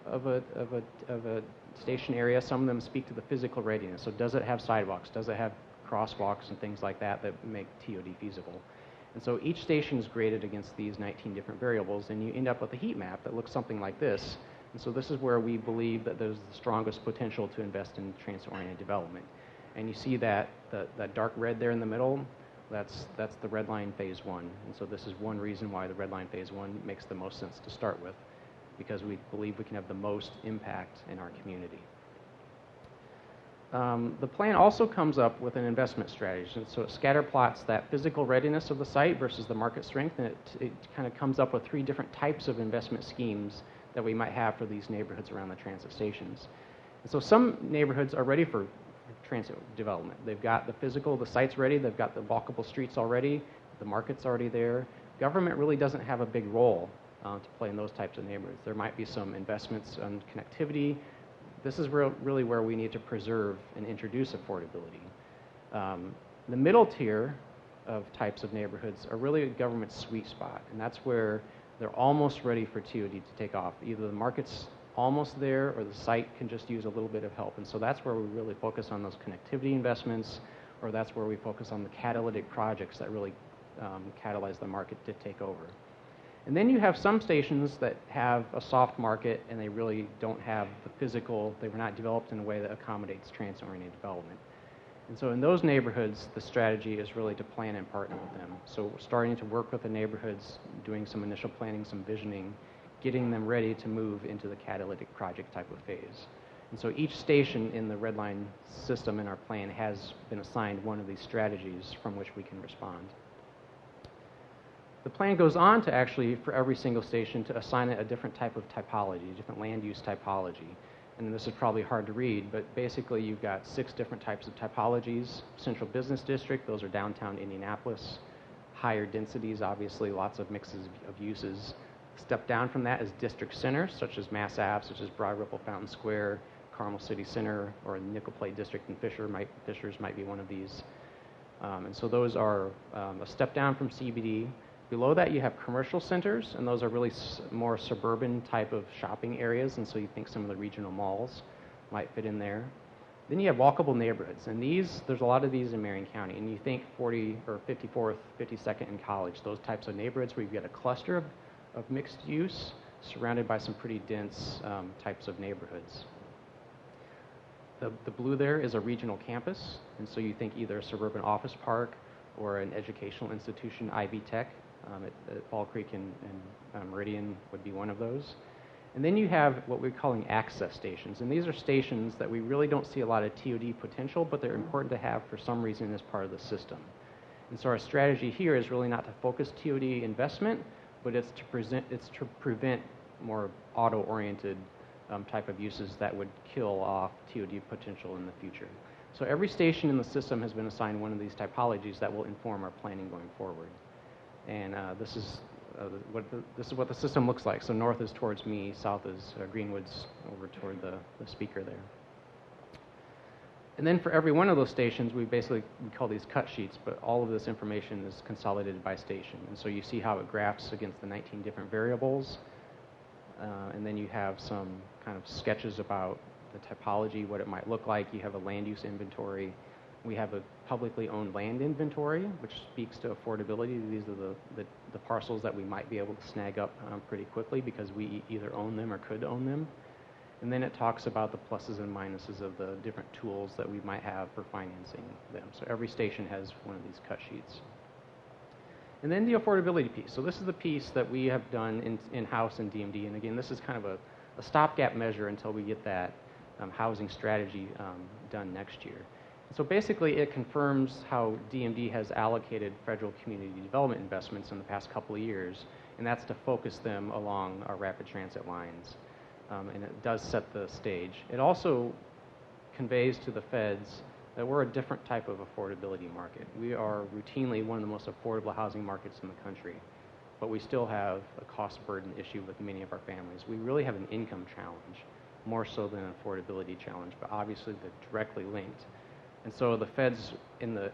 of a station area. Some of them speak to the physical readiness. So does it have sidewalks? Does it have crosswalks and things like that that make TOD feasible? And so each station is graded against these 19 different variables, and you end up with a heat map that looks something like this. And so this is where we believe that there's the strongest potential to invest in transit-oriented development. And you see that dark red there in the middle, that's the red line phase 1. And so this is one reason why the red line phase 1 makes the most sense to start with, because we believe we can have the most impact in our community. The plan also comes up with an investment strategy, and so it scatter plots that physical readiness of the site versus the market strength, and it kind of comes up with 3 different types of investment schemes that we might have for these neighborhoods around the transit stations. And so some neighborhoods are ready for transit development. They've got the physical, the site's ready, they've got the walkable streets already, the market's already there. Government really doesn't have a big role to play in those types of neighborhoods. There might be some investments on connectivity. This is really where we need to preserve and introduce affordability. The middle tier of types of neighborhoods are really a government sweet spot, and that's where they're almost ready for TOD to take off. Either the market's almost there or the site can just use a little bit of help. And so that's where we really focus on those connectivity investments, or that's where we focus on the catalytic projects that really catalyze the market to take over. And then you have some stations that have a soft market and they really don't have the physical, they were not developed in a way that accommodates transit-oriented development. And so in those neighborhoods, the strategy is really to plan and partner with them. So we're starting to work with the neighborhoods, doing some initial planning, some visioning, getting them ready to move into the catalytic project type of phase. And so each station in the red line system in our plan has been assigned one of these strategies from which we can respond. The plan goes on to actually, for every single station, to assign it a different type of typology, different land use typology. And this is probably hard to read, but basically you've got 6 different types of typologies. Central Business District, those are downtown Indianapolis. Higher densities, obviously, lots of mixes of uses. Step down from that is district centers, such as Mass Ave, such as Broad Ripple Fountain Square, Carmel City Center, or Nickel Plate District and Fishers might be one of these. And so those are a step down from CBD. Below that, you have commercial centers, and those are really more suburban type of shopping areas, and so you think some of the regional malls might fit in there. Then you have walkable neighborhoods, and there's a lot of these in Marion County, and you think 40 or 54th, 52nd and College, those types of neighborhoods where you've got a cluster of mixed use surrounded by some pretty dense types of neighborhoods. The blue there is a regional campus, and so you think either a suburban office park or an educational institution, Ivy Tech. At Fall Creek and Meridian would be one of those. And then you have what we're calling access stations. And these are stations that we really don't see a lot of TOD potential, but they're important to have for some reason as part of the system. And so our strategy here is really not to focus TOD investment, but it's to prevent more auto-oriented type of uses that would kill off TOD potential in the future. So every station in the system has been assigned one of these typologies that will inform our planning going forward. And this is what the system looks like. So north is towards me, south is Greenwood's over toward the speaker there. And then for every one of those stations, we call these cut sheets, but all of this information is consolidated by station. And so you see how it graphs against the 19 different variables. And then you have some kind of sketches about the typology, what it might look like. You have a land use inventory, We have a publicly owned land inventory, which speaks to affordability. These are the parcels that we might be able to snag up pretty quickly because we either own them or could own them. And then it talks about the pluses and minuses of the different tools that we might have for financing them. So every station has one of these cut sheets. And then the affordability piece. So this is the piece that we have done in-house in DMD. And again, this is kind of a stopgap measure until we get that housing strategy done next year. So basically, it confirms how DMD has allocated federal community development investments in the past couple of years, and that's to focus them along our rapid transit lines. And it does set the stage. It also conveys to the feds that we're a different type of affordability market. We are routinely one of the most affordable housing markets in the country, but we still have a cost burden issue with many of our families. We really have an income challenge, more so than an affordability challenge, but obviously they're directly linked. And so the feds in the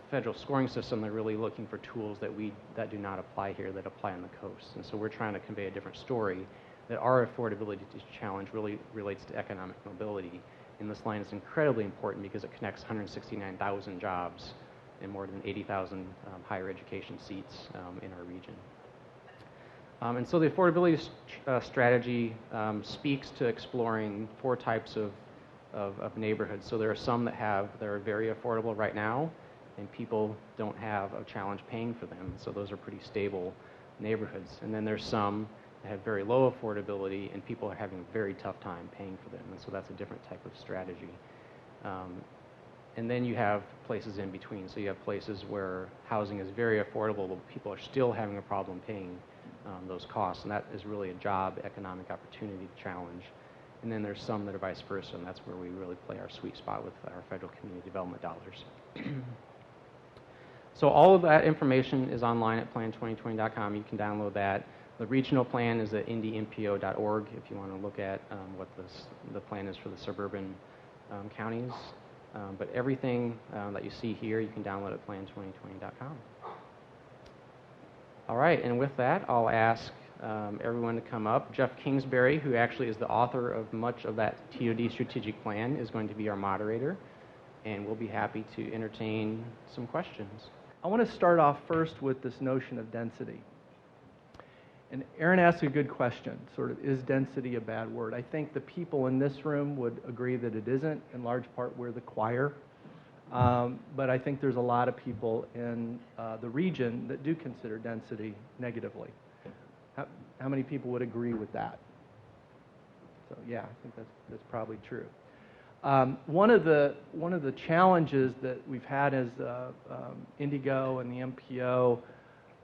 federal scoring system, they're really looking for tools that do not apply here, that apply on the coast. And so we're trying to convey a different story, that our affordability challenge really relates to economic mobility. And this line is incredibly important because it connects 169,000 jobs and more than 80,000 higher education seats in our region. And so the affordability strategy speaks to exploring 4 types of neighborhoods. So there are some that are very affordable right now, and people don't have a challenge paying for them. So those are pretty stable neighborhoods. And then there's some that have very low affordability, and people are having a very tough time paying for them. And so that's a different type of strategy. And then you have places in between. So you have places where housing is very affordable, but people are still having a problem paying those costs. And that is really a job economic opportunity challenge. And then there's some that are vice versa, and that's where we really play our sweet spot with our federal community development dollars. So all of that information is online at plan2020.com. You can download that. The regional plan is at indympo.org if you want to look at what the plan is for the suburban counties. But everything that you see here, you can download at plan2020.com. All right, and with that, I'll ask everyone to come up. Jeff Kingsbury, who actually is the author of much of that TOD strategic plan, is going to be our moderator, and we'll be happy to entertain some questions. I want to start off first with this notion of density. And Aaron asked a good question, sort of, is density a bad word? I think the people in this room would agree that it isn't. In large part, we're the choir. But I think there's a lot of people in the region that do consider density negatively. How many people would agree with that? So yeah, I think that's probably true. One of the challenges that we've had as Indigo and the MPO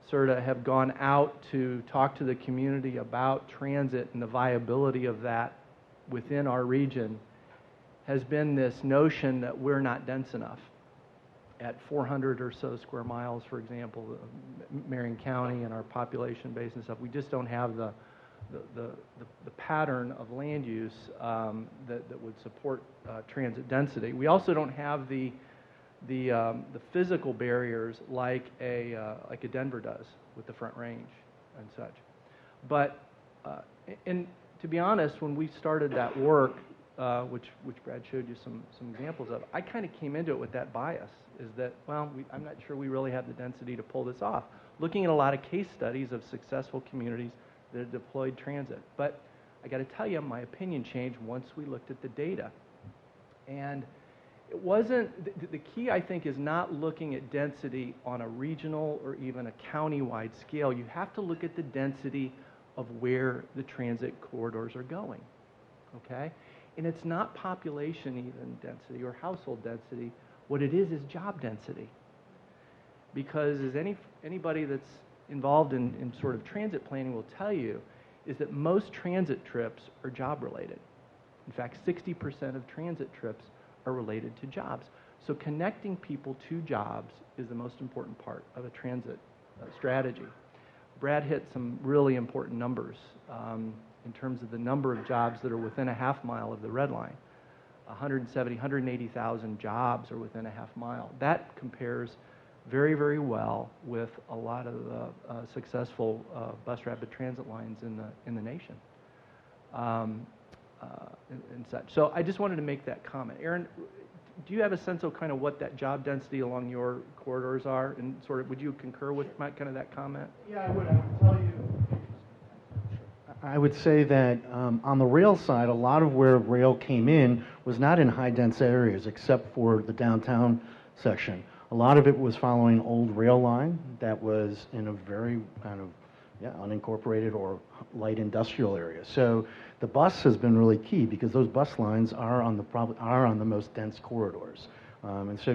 sort of have gone out to talk to the community about transit and the viability of that within our region has been this notion that we're not dense enough. At 400 or so square miles, for example, Marion County and our population base and stuff, we just don't have the pattern of land use that would support transit density. We also don't have the physical barriers like a Denver does with the Front Range and such. But and to be honest, when we started that work, which Brad showed you some examples of, I kind of came into it with that bias, is that, well, I'm not sure we really have the density to pull this off. Looking at a lot of case studies of successful communities that have deployed transit. But I got to tell you, my opinion changed once we looked at the data. And it wasn't, the key, I think, is not looking at density on a regional or even a county-wide scale. You have to look at the density of where the transit corridors are going, okay? And it's not population even density or household density. What it is job density. Because as anybody that's involved in sort of transit planning will tell you, is that most transit trips are job related. In fact, 60% of transit trips are related to jobs. So connecting people to jobs is the most important part of a transit strategy. Brad hit some really important numbers in terms of the number of jobs that are within a half mile of the red line. 180,000 jobs are within a half mile. That compares very, very well with a lot of the successful bus rapid transit lines in the nation and such. So I just wanted to make that comment. Aaron, do you have a sense of kind of what that job density along your corridors are? And sort of, would you concur with kind of that comment? Yeah, I would. I would tell you. I would say that on the rail side, a lot of where rail came in was not in high dense areas except for the downtown section. A lot of it was following old rail line that was in a very kind of unincorporated or light industrial area. So the bus has been really key because those bus lines are on the most dense corridors. And so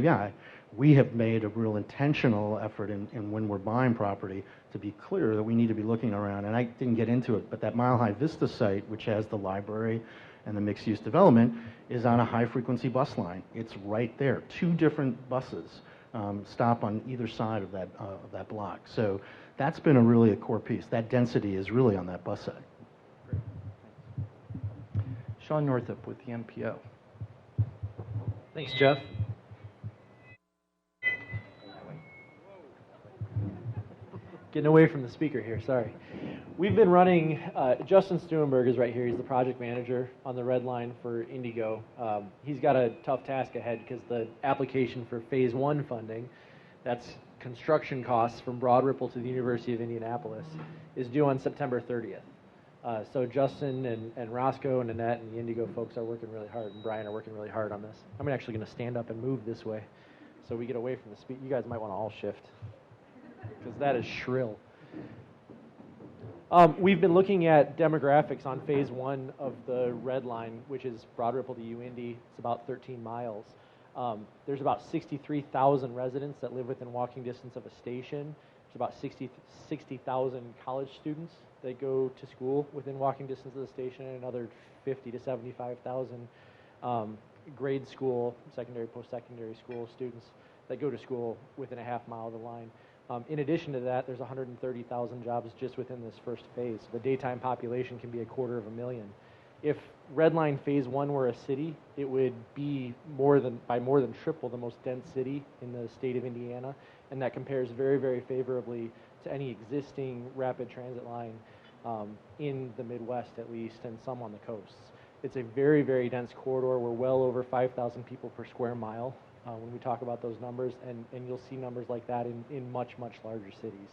we have made a real intentional effort in when we're buying property to be clear that we need to be looking around. And I didn't get into it, but that Mile High Vista site, which has the library and the mixed-use development, is on a high-frequency bus line. It's right there. 2 different buses stop on either side of that block. So that's been really a core piece. That density is really on that bus side. Sean Northup with the NPO. Thanks, Jeff. Getting away from the speaker here, sorry. We've been running, Justin Stuenberg is right here. He's the project manager on the red line for Indigo. He's got a tough task ahead because the application for phase 1 funding, that's construction costs from Broad Ripple to the University of Indianapolis, is due on September 30th. So Justin and Roscoe and Annette and the Indigo folks are working really hard, and Brian are working really hard on this. I'm actually going to stand up and move this way so we get away from the speak. You guys might want to all shift because that is shrill. We've been looking at demographics on phase 1 of the red line, which is Broad Ripple to UIndy. It's about 13 miles. There's about 63,000 residents that live within walking distance of a station. There's about 60,000 college students that go to school within walking distance of the station, and another 50 to 75,000 grade school, secondary, post-secondary school students that go to school within a half mile of the line. In addition to that, there's 130,000 jobs just within this first phase. The daytime population can be 250,000. If Redline Phase 1 were a city, it would be more than triple the most dense city in the state of Indiana, and that compares very, very favorably to any existing rapid transit line in the Midwest at least, and some on the coasts. It's a very, very dense corridor. We're well over 5,000 people per square mile when we talk about those numbers, and you'll see numbers like that in much, much larger cities.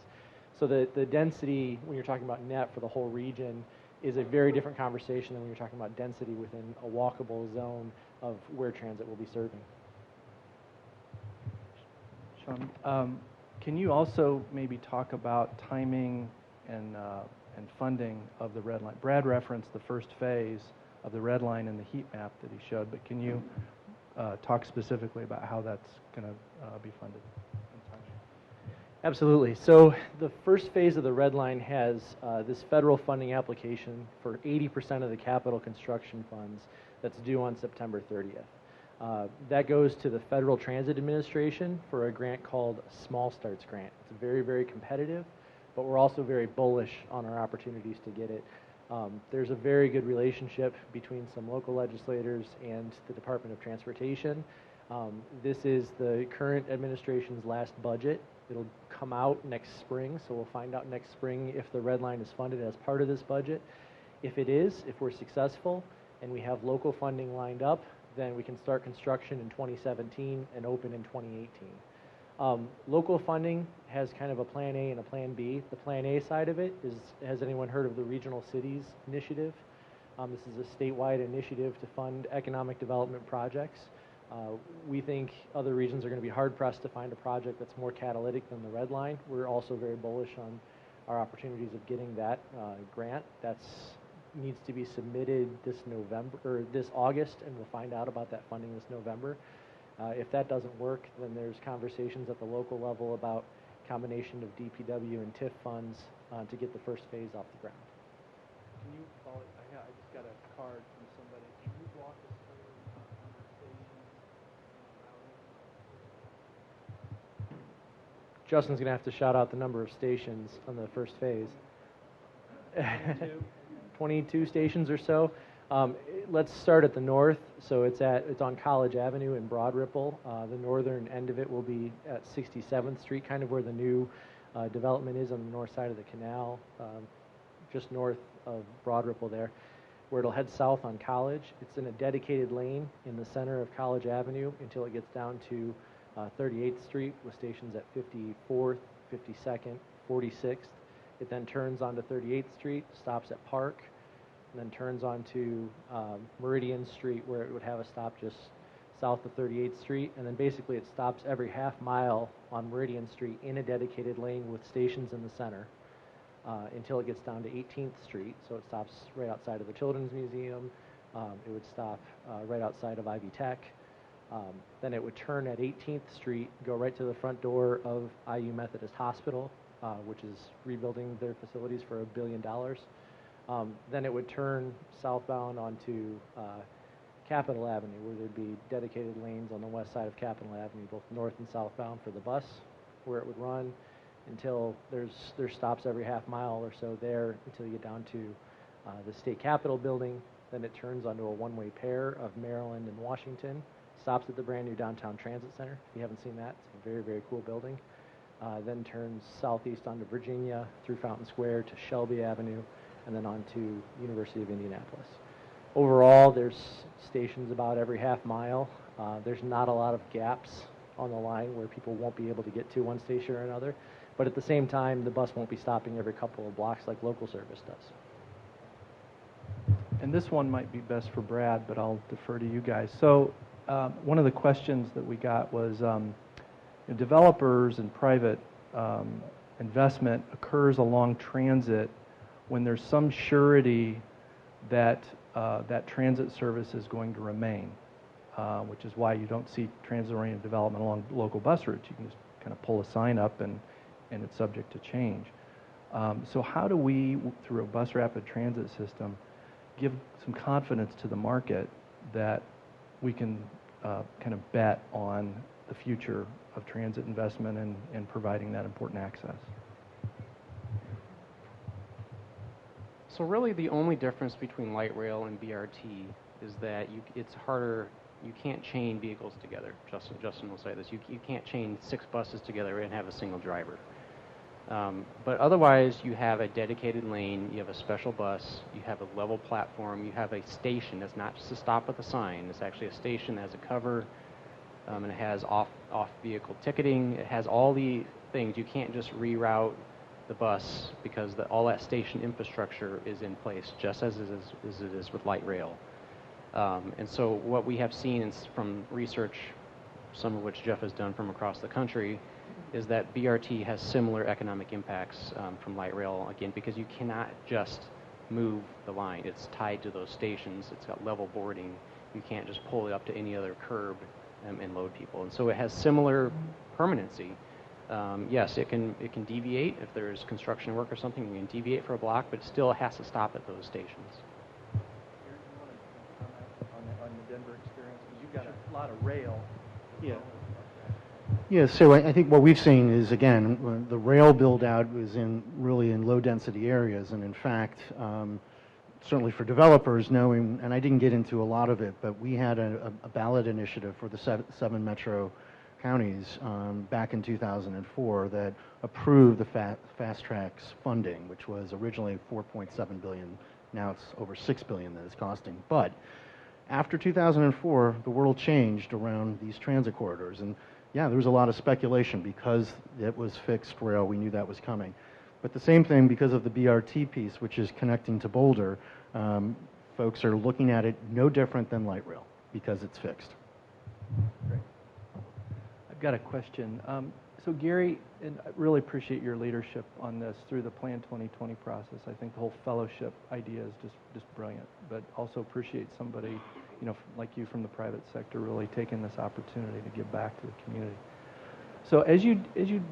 So the density, when you're talking about net for the whole region, is a very different conversation than when you're talking about density within a walkable zone of where transit will be serving. Sean, can you also maybe talk about timing and funding of the red line? Brad referenced the first phase of the red line in the heat map that he showed, but can you talk specifically about how that's going to be funded? Absolutely. So the first phase of the red line has this federal funding application for 80% of the capital construction funds that's due on September 30th. That goes to the Federal Transit Administration for a grant called Small Starts Grant. It's very, very competitive, but we're also very bullish on our opportunities to get it. There's a very good relationship between some local legislators and the Department of Transportation. This is the current administration's last budget. It'll come out next spring, so we'll find out next spring if the red line is funded as part of this budget. If it is, if we're successful and we have local funding lined up, then we can start construction in 2017 and open in 2018. Local funding has kind of a plan A and a plan B. The plan A side of it is, has anyone heard of the Regional Cities Initiative? This is a statewide initiative to fund economic development projects. We think other regions are going to be hard-pressed to find a project that's more catalytic than the red line. We're also very bullish on our opportunities of getting that grant. That needs to be submitted this November or this August, and we'll find out about that funding this November. If that doesn't work, then there's conversations at the local level about combination of DPW and TIF funds to get the first phase off the ground. Can you follow? I just got a card from somebody. Can you walk us through Justin's going to have to shout out the number of stations on the first phase. 22 stations or so. Let's start at the north. So it's on College Avenue in Broad Ripple. The northern end of it will be at 67th Street, kind of where the new development is on the north side of the canal, just north of Broad Ripple there. where it'll head south on College. It's in a dedicated lane in the center of College Avenue until it gets down to 38th Street with stations at 54th, 52nd, 46th. It then turns onto 38th Street, stops at Park, and then turns onto Meridian Street, where it would have a stop just south of 38th Street, and then basically it stops every half mile on Meridian Street in a dedicated lane with stations in the center until it gets down to 18th Street. So it stops right outside of the Children's Museum. It would stop right outside of Ivy Tech. Then it would turn at 18th Street, go right to the front door of IU Methodist Hospital, which is rebuilding their facilities for $1 billion. Then it would turn southbound onto Capitol Avenue, where there'd be dedicated lanes on the west side of Capitol Avenue, both north and southbound for the bus, where it would run until there's stops every half mile or so there until you get down to the State Capitol building. Then it turns onto a one-way pair of Maryland and Washington, stops at the brand new Downtown Transit Center. If you haven't seen that, it's a very, very cool building. Then turns southeast onto Virginia through Fountain Square to Shelby Avenue, and then on to University of Indianapolis. Overall, there's stations about every half mile. There's not a lot of gaps on the line where people won't be able to get to one station or another. But at the same time, the bus won't be stopping every couple of blocks like local service does. And this one might be best for Brad, but I'll defer to you guys. So one of the questions that we got was developers and private investment occurs along transit when there's some surety that that transit service is going to remain, which is why you don't see transit-oriented development along local bus routes. You can just kind of pull a sign up and it's subject to change. So how do we, through a bus rapid transit system, give some confidence to the market that we can kind of bet on the future of transit investment and providing that important access? So really the only difference between light rail and BRT is that it's harder, you can't chain vehicles together. Justin will say this, you can't chain 6 buses together and have a single driver. But otherwise you have a dedicated lane, you have a special bus, you have a level platform, you have a station that's not just a stop with a sign, it's actually a station that has a cover, and it has off vehicle ticketing, it has all the things. You can't just reroute the bus because all that station infrastructure is in place, just as it is with light rail. And so what we have seen from research, some of which Jeff has done from across the country, is that BRT has similar economic impacts from light rail, again, because you cannot just move the line. It's tied to those stations. It's got level boarding. You can't just pull it up to any other curb and load people. And so it has similar permanency. Yes, it can deviate if there's construction work or something. You can deviate for a block, but it still has to stop at those stations. On the Denver experience, because you've got a lot of rail. Yeah. Yeah, so I think what we've seen is, again, the rail build-out was really in low-density areas, and in fact, certainly for developers knowing, and I didn't get into a lot of it, but we had a ballot initiative for the seven metro counties back in 2004 that approved the Fast Tracks funding, which was originally $4.7 billion. Now it's over $6 billion that it's costing. But after 2004, the world changed around these transit corridors, and yeah, there was a lot of speculation because it was fixed rail. We knew that was coming. But the same thing because of the BRT piece, which is connecting to Boulder, folks are looking at it no different than light rail because it's fixed. Great. I've got a question. So Gary, and I really appreciate your leadership on this through the Plan 2020 process. I think the whole fellowship idea is just brilliant, but also appreciate somebody, like you from the private sector really taking this opportunity to give back to the community. So as you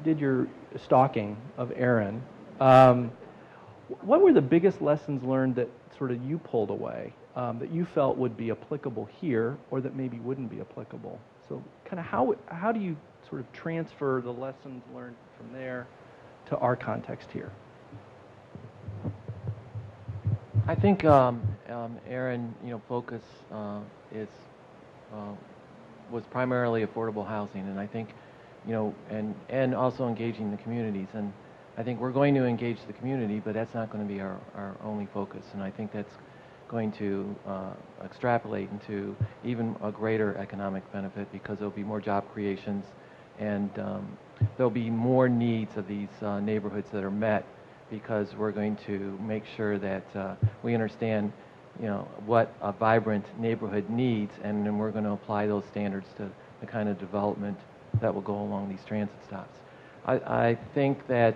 did your stalking of Aaron, what were the biggest lessons learned that sort of you pulled away that you felt would be applicable here or that maybe wouldn't be applicable? So kind of how do you sort of transfer the lessons learned from there to our context here? I think Aaron, focus was primarily affordable housing, and I think, and also engaging the communities. And I think we're going to engage the community, but that's not going to be our only focus. And I think that's going to extrapolate into even a greater economic benefit because there'll be more job creations and there'll be more needs of these neighborhoods that are met because we're going to make sure that we understand, what a vibrant neighborhood needs, and then we're going to apply those standards to the kind of development that will go along these transit stops. I think that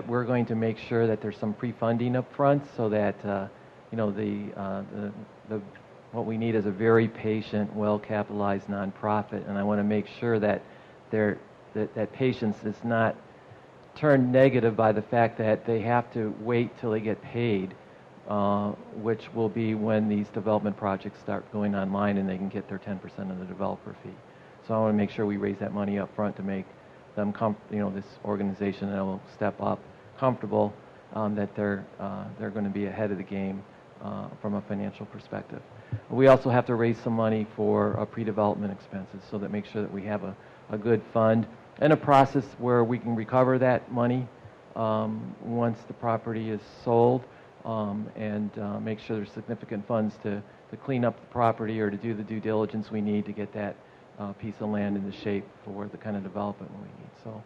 we're going to make sure that there's some pre-funding up front so that what we need is a very patient, well-capitalized nonprofit, and I want to make sure that that patience is not turned negative by the fact that they have to wait till they get paid, which will be when these development projects start going online and they can get their 10% of the developer fee. So I want to make sure we raise that money up front to make them, this organization that will step up, comfortable that they're going to be ahead of the game from a financial perspective. We also have to raise some money for pre-development expenses so that make sure that we have a good fund and a process where we can recover that money once the property is sold and make sure there's significant funds to clean up the property or to do the due diligence we need to get that piece of land into shape for the kind of development we need. So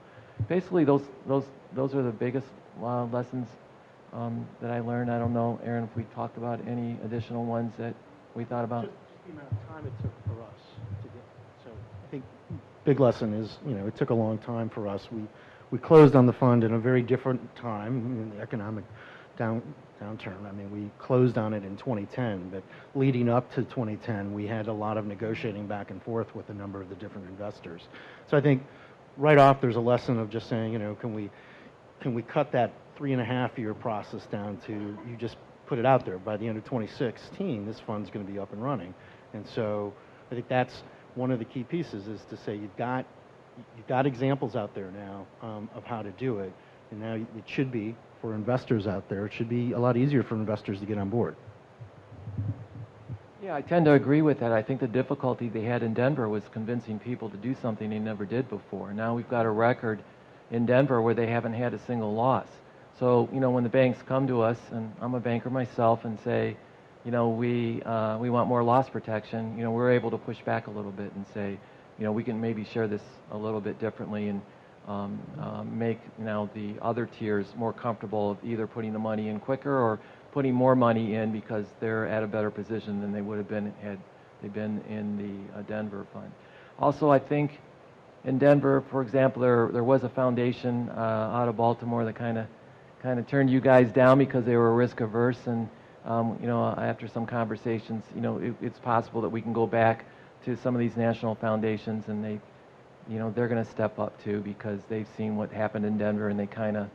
basically those are the biggest lessons that I learned. I don't know, Aaron, if we talked about any additional ones that we thought about. Just the amount of time it took for us to get. So I think big lesson is, it took a long time for us. We closed on the fund in a very different time in the economic downturn. I mean, we closed on it in 2010, but leading up to 2010, we had a lot of negotiating back and forth with a number of the different investors. So I think right off there's a lesson of just saying, can we cut that 3.5-year process down to you just put it out there. By the end of 2016, this fund's going to be up and running. And so I think that's one of the key pieces is to say you've got examples out there now of how to do it. And now it should be, for investors out there, it should be a lot easier for investors to get on board. Yeah, I tend to agree with that. I think the difficulty they had in Denver was convincing people to do something they never did before. Now we've got a record in Denver where they haven't had a single loss. So, when the banks come to us, and I'm a banker myself, and say, we want more loss protection, we're able to push back a little bit and say, we can maybe share this a little bit differently and make the other tiers more comfortable of either putting the money in quicker or putting more money in because they're at a better position than they would have been had they been in the Denver fund. Also, I think in Denver, for example, there was a foundation out of Baltimore that kind of turned you guys down because they were risk averse, and after some conversations, it's possible that we can go back to some of these national foundations, and they're going to step up too because they've seen what happened in Denver, and they kind of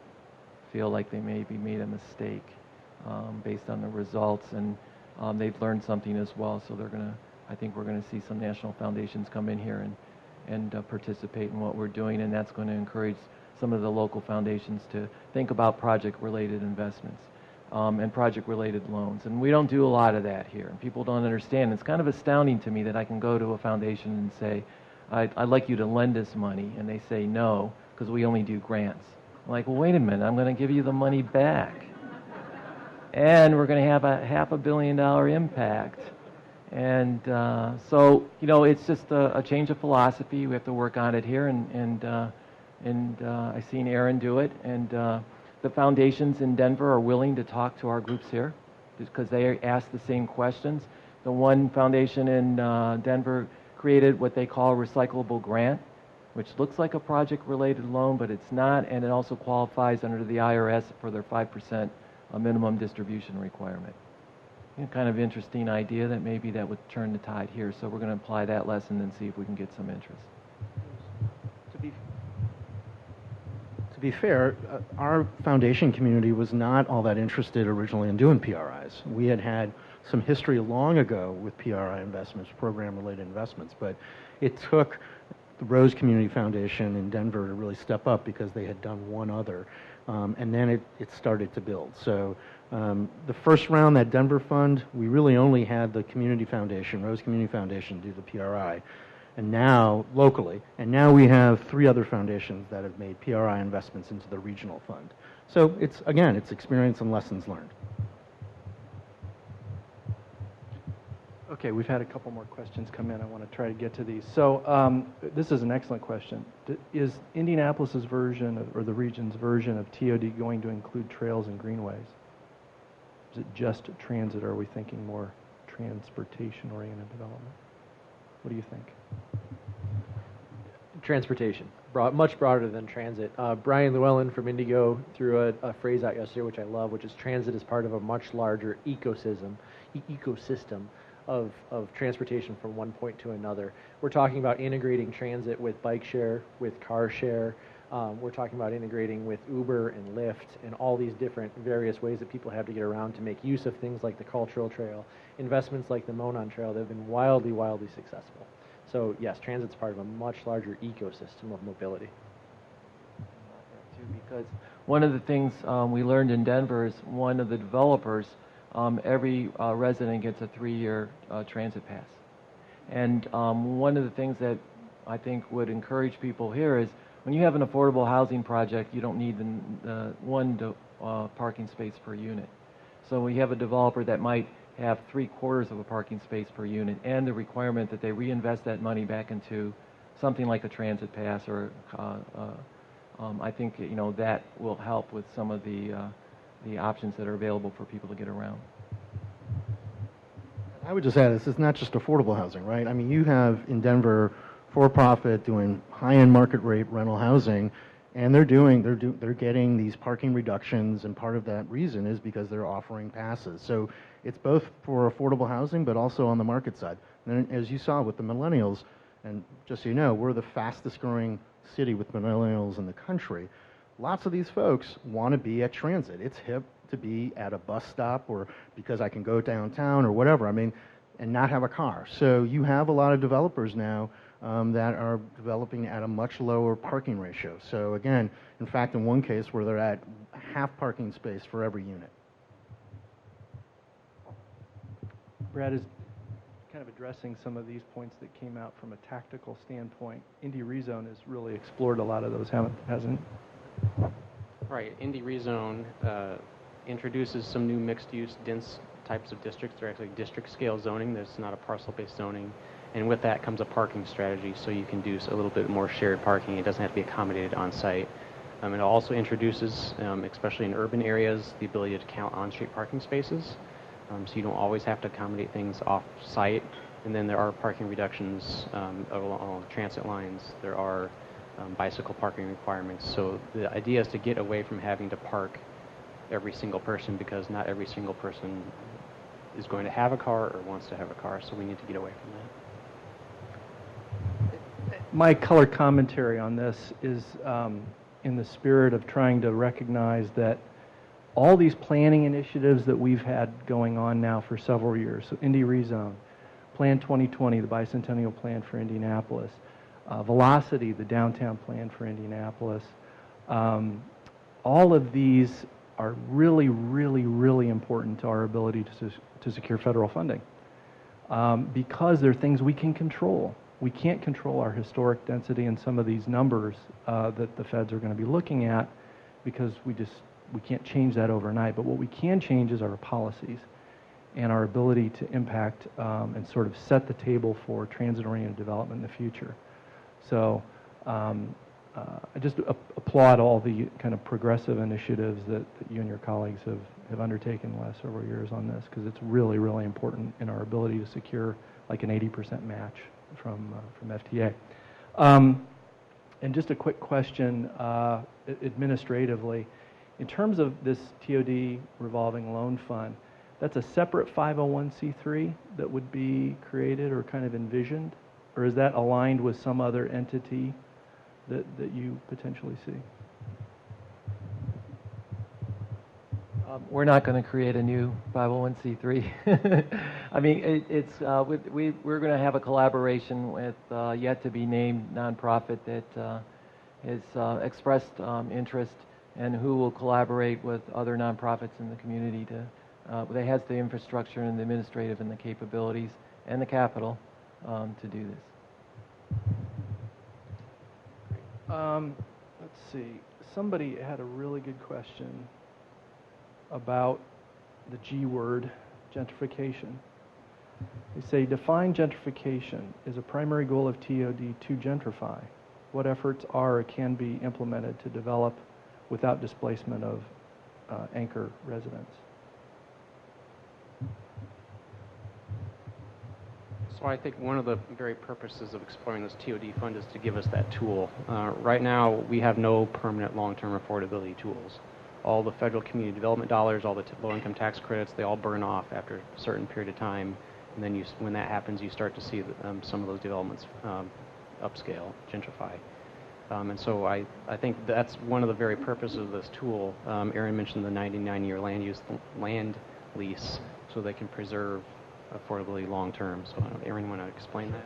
feel like they maybe made a mistake based on the results, and they've learned something as well. So I think we're going to see some national foundations come in here and participate in what we're doing, and that's going to encourage some of the local foundations to think about project-related investments and project-related loans. And we don't do a lot of that here, and people don't understand. It's kind of astounding to me that I can go to a foundation and say, I'd like you to lend us money, and they say no, because we only do grants. I'm like, well, wait a minute, I'm going to give you the money back. And we're going to have a $500 million impact. And so, it's just a change of philosophy. We have to work on it here, and I've seen Aaron do it, and the foundations in Denver are willing to talk to our groups here because they ask the same questions. The one foundation in Denver created what they call a recyclable grant, which looks like a project-related loan, but it's not, and it also qualifies under the IRS for their 5% minimum distribution requirement. Kind of interesting idea that maybe that would turn the tide here, so we're going to apply that lesson and see if we can get some interest. To be fair, our foundation community was not all that interested originally in doing PRIs. We had some history long ago with PRI investments, program-related investments, but it took the Rose Community Foundation in Denver to really step up because they had done one other, and then it started to build. So the first round, that Denver fund, we really only had the community foundation, Rose Community Foundation, do the PRI. And now, locally, and now we have 3 other foundations that have made PRI investments into the regional fund. So it's experience and lessons learned. Okay, we've had a couple more questions come in. I want to try to get to these. So this is an excellent question. Is Indianapolis's version or the region's version of TOD going to include trails and greenways? Is it just transit, or are we thinking more transportation-oriented development? What do you think? Transportation, much broader than transit. Brian Llewellyn from Indigo threw a phrase out yesterday, which I love, which is transit is part of a much larger ecosystem of transportation from one point to another. We're talking about integrating transit with bike share, with car share. We're talking about integrating with Uber and Lyft and all these different various ways that people have to get around to make use of things like the Cultural Trail, investments like the Monon Trail that have been wildly, wildly successful. So yes, transit's part of a much larger ecosystem of mobility. Because one of the things we learned in Denver is one of the developers, every resident gets a 3-year transit pass. And one of the things that I think would encourage people here is when you have an affordable housing project, you don't need one parking space per unit. So we have a developer that might have 3/4 of a parking space per unit, and the requirement that they reinvest that money back into something like a transit pass, or I think that will help with some of the options that are available for people to get around. I would just add, this is not just affordable housing, right? I mean, you have in Denver for-profit doing high-end market rate rental housing, and they're getting these parking reductions, and part of that reason is because they're offering passes. So it's both for affordable housing, but also on the market side. And as you saw with the millennials, and just so you know, we're the fastest growing city with millennials in the country. Lots of these folks want to be at transit. It's hip to be at a bus stop, or because I can go downtown or whatever, I mean, and not have a car. So you have a lot of developers now that are developing at a much lower parking ratio. So again, in fact, in one case where they're at half parking space for every unit. Brad is kind of addressing some of these points that came out from a tactical standpoint. Indy Rezone has really explored a lot of those, hasn't it? Right. Indy Rezone introduces some new mixed-use, dense types of districts. They're actually district-scale zoning. That's not a parcel-based zoning. And with that comes a parking strategy, so you can do a little bit more shared parking. It doesn't have to be accommodated on-site. It also introduces, especially in urban areas, the ability to count on-street parking spaces. So you don't always have to accommodate things off-site. And then there are parking reductions along transit lines. There are bicycle parking requirements. So the idea is to get away from having to park every single person, because not every single person is going to have a car or wants to have a car. So we need to get away from that. My color commentary on this is in the spirit of trying to recognize that all these planning initiatives that we've had going on now for several years, so Indy Rezone, Plan 2020, the bicentennial plan for Indianapolis, Velocity, the downtown plan for Indianapolis, all of these are really, really, really important to our ability to secure federal funding because they're things we can control. We can't control our historic density and some of these numbers that the feds are going to be looking at, because we can't change that overnight. But what we can change is our policies and our ability to impact and sort of set the table for transit-oriented development in the future. So I just applaud all the kind of progressive initiatives that you and your colleagues have undertaken the last several years on this, because it's really, really important in our ability to secure like an 80% match from FTA. And just a quick question administratively. In terms of this TOD revolving loan fund, that's a separate 501c3 that would be created or kind of envisioned? Or is that aligned with some other entity that you potentially see? We're not going to create a new 501c3. I mean, we're going to have a collaboration with yet to be named nonprofit that has expressed interest, and who will collaborate with other nonprofits in the community that has the infrastructure and the administrative and the capabilities and the capital to do this. Let's see. Somebody had a really good question about the G word, gentrification. They say, define gentrification. Is a primary goal of TOD to gentrify? What efforts are or can be implemented to develop without displacement of anchor residents? So I think one of the very purposes of exploring this TOD fund is to give us that tool. Right now, we have no permanent long-term affordability tools. All the federal community development dollars, all the low-income tax credits, they all burn off after a certain period of time. And then when that happens, you start to see some of those developments upscale, gentrify. And so I think that's one of the very purposes of this tool. Aaron mentioned the 99-year land lease, so they can preserve affordability long term. So Aaron, you want to explain that?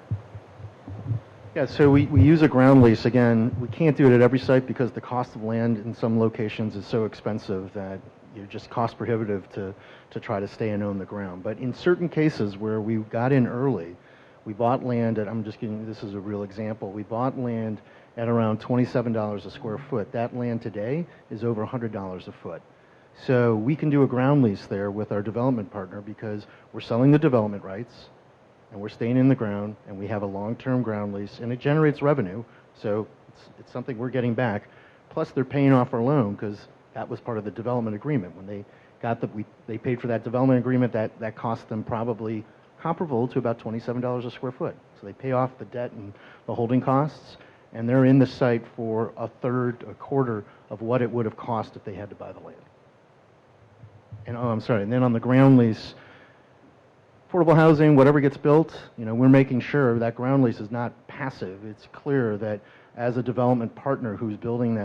Yeah, so we use a ground lease. Again, we can't do it at every site because the cost of land in some locations is so expensive that you're just cost prohibitive to try to stay and own the ground. But in certain cases where we got in early, we bought land at, I'm just giving, this is a real example, we bought land at around $27 a square foot. That land today is over $100 a foot. So we can do a ground lease there with our development partner because we're selling the development rights and we're staying in the ground and we have a long-term ground lease and it generates revenue. So it's something we're getting back. Plus they're paying off our loan because that was part of the development agreement. When they got they paid for that development agreement, that cost them probably comparable to about $27 a square foot. So they pay off the debt and the holding costs and they're in the site for a quarter of what it would have cost if they had to buy the land. And and then on the ground lease, affordable housing, whatever gets built, we're making sure that ground lease is not passive. It's clear that as a development partner who's building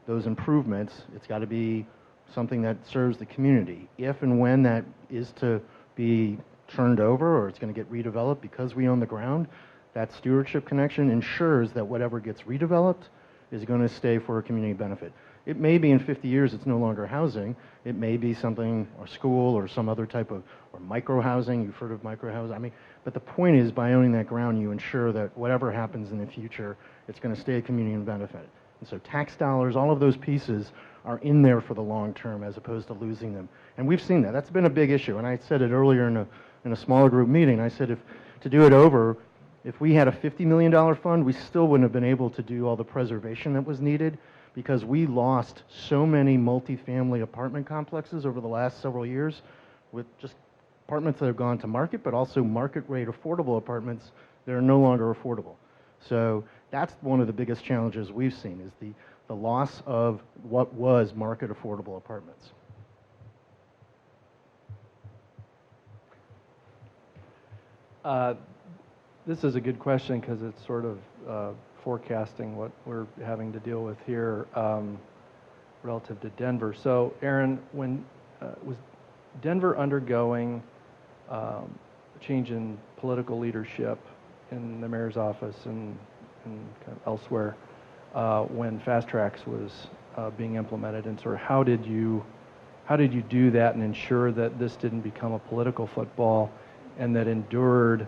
those improvements, it's got to be something that serves the community. If and when that is to be turned over or it's going to get redeveloped because we own the ground, that stewardship connection ensures that whatever gets redeveloped is going to stay for a community benefit. It may be in 50 years it's no longer housing. It may be something, or school, or some other type of, or micro-housing. You've heard of micro-housing. But the point is, by owning that ground, you ensure that whatever happens in the future, it's going to stay a community benefit. And so tax dollars, all of those pieces are in there for the long term as opposed to losing them. And we've seen that. That's been a big issue. And I said it earlier in a smaller group meeting. I said to do it over, if we had a $50 million fund, we still wouldn't have been able to do all the preservation that was needed because we lost so many multifamily apartment complexes over the last several years with just apartments that have gone to market, but also market rate affordable apartments that are no longer affordable. So that's one of the biggest challenges we've seen is the loss of what was market affordable apartments. This is a good question because it's sort of forecasting what we're having to deal with here relative to Denver. So, Aaron, when was Denver undergoing a change in political leadership in the mayor's office and kind of elsewhere when Fast Tracks was being implemented, and sort of how did you do that and ensure that this didn't become a political football and that endured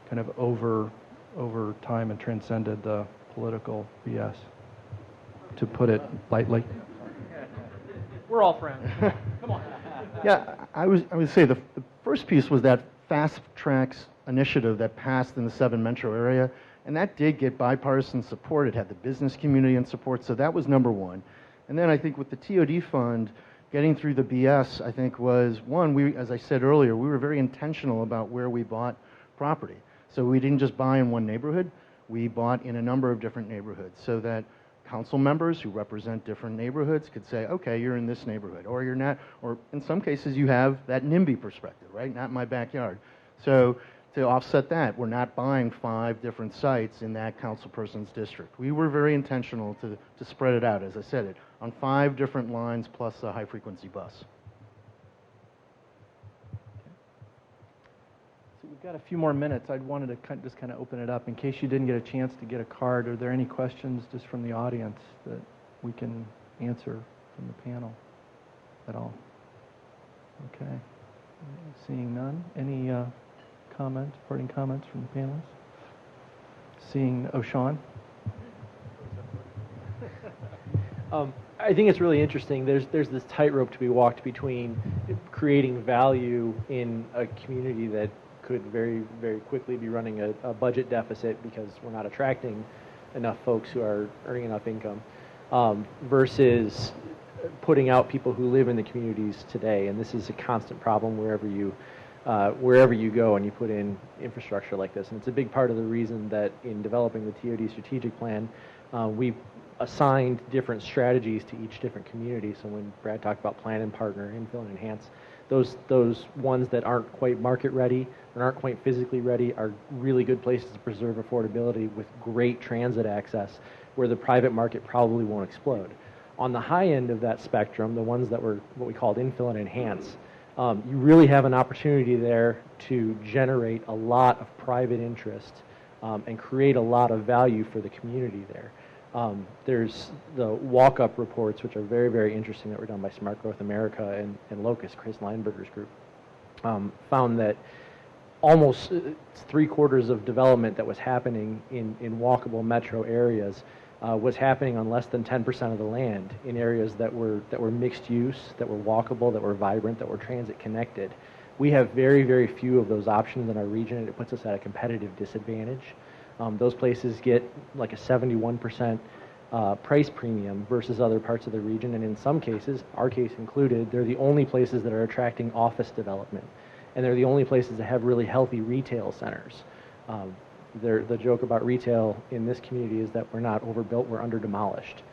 kind of over time and transcended the political BS, to put it lightly? We're all friends. Come on. Yeah, I would say the first piece was that Fast Tracks initiative that passed in the 7 metro area, and that did get bipartisan support. It had the business community in support, so that was number one. And then I think with the TOD fund, getting through the BS, I think was, one, as I said earlier, we were very intentional about where we bought property. So we didn't just buy in one neighborhood, we bought in a number of different neighborhoods so that council members who represent different neighborhoods could say, okay, you're in this neighborhood, or you're not, or in some cases you have that NIMBY perspective, right? Not in my backyard. So to offset that, we're not buying 5 different sites in that council person's district. We were very intentional to spread it out, as I said, on 5 different lines plus a high-frequency bus. So we've got a few more minutes. I wanted to just kind of open it up in case you didn't get a chance to get a card. Are there any questions just from the audience that we can answer from the panel at all? Okay. Seeing none. Any parting comments from the panelists? Seeing, Sean? I think it's really interesting. There's this tightrope to be walked between creating value in a community that could very, very quickly be running a budget deficit because we're not attracting enough folks who are earning enough income, versus putting out people who live in the communities today. And this is a constant problem wherever you go and you put in infrastructure like this. And it's a big part of the reason that in developing the TOD strategic plan, we've assigned different strategies to each different community. So when Brad talked about plan and partner, infill and enhance, those ones that aren't quite market ready and aren't quite physically ready are really good places to preserve affordability with great transit access where the private market probably won't explode. On the high end of that spectrum, the ones that were what we called infill and enhance, you really have an opportunity there to generate a lot of private interest and create a lot of value for the community there. There's the walk-up reports, which are very, very interesting, that were done by Smart Growth America and Locus, Chris Lineberger's group, found that almost 3/4 of development that was happening in walkable metro areas was happening on less than 10% of the land in areas that were mixed use, that were walkable, that were vibrant, that were transit connected. We have very, very few of those options in our region, and it puts us at a competitive disadvantage. Those places get like a 71% price premium versus other parts of the region, and in some cases, our case included, they're the only places that are attracting office development, and they're the only places that have really healthy retail centers. The joke about retail in this community is that we're not overbuilt, we're under-demolished.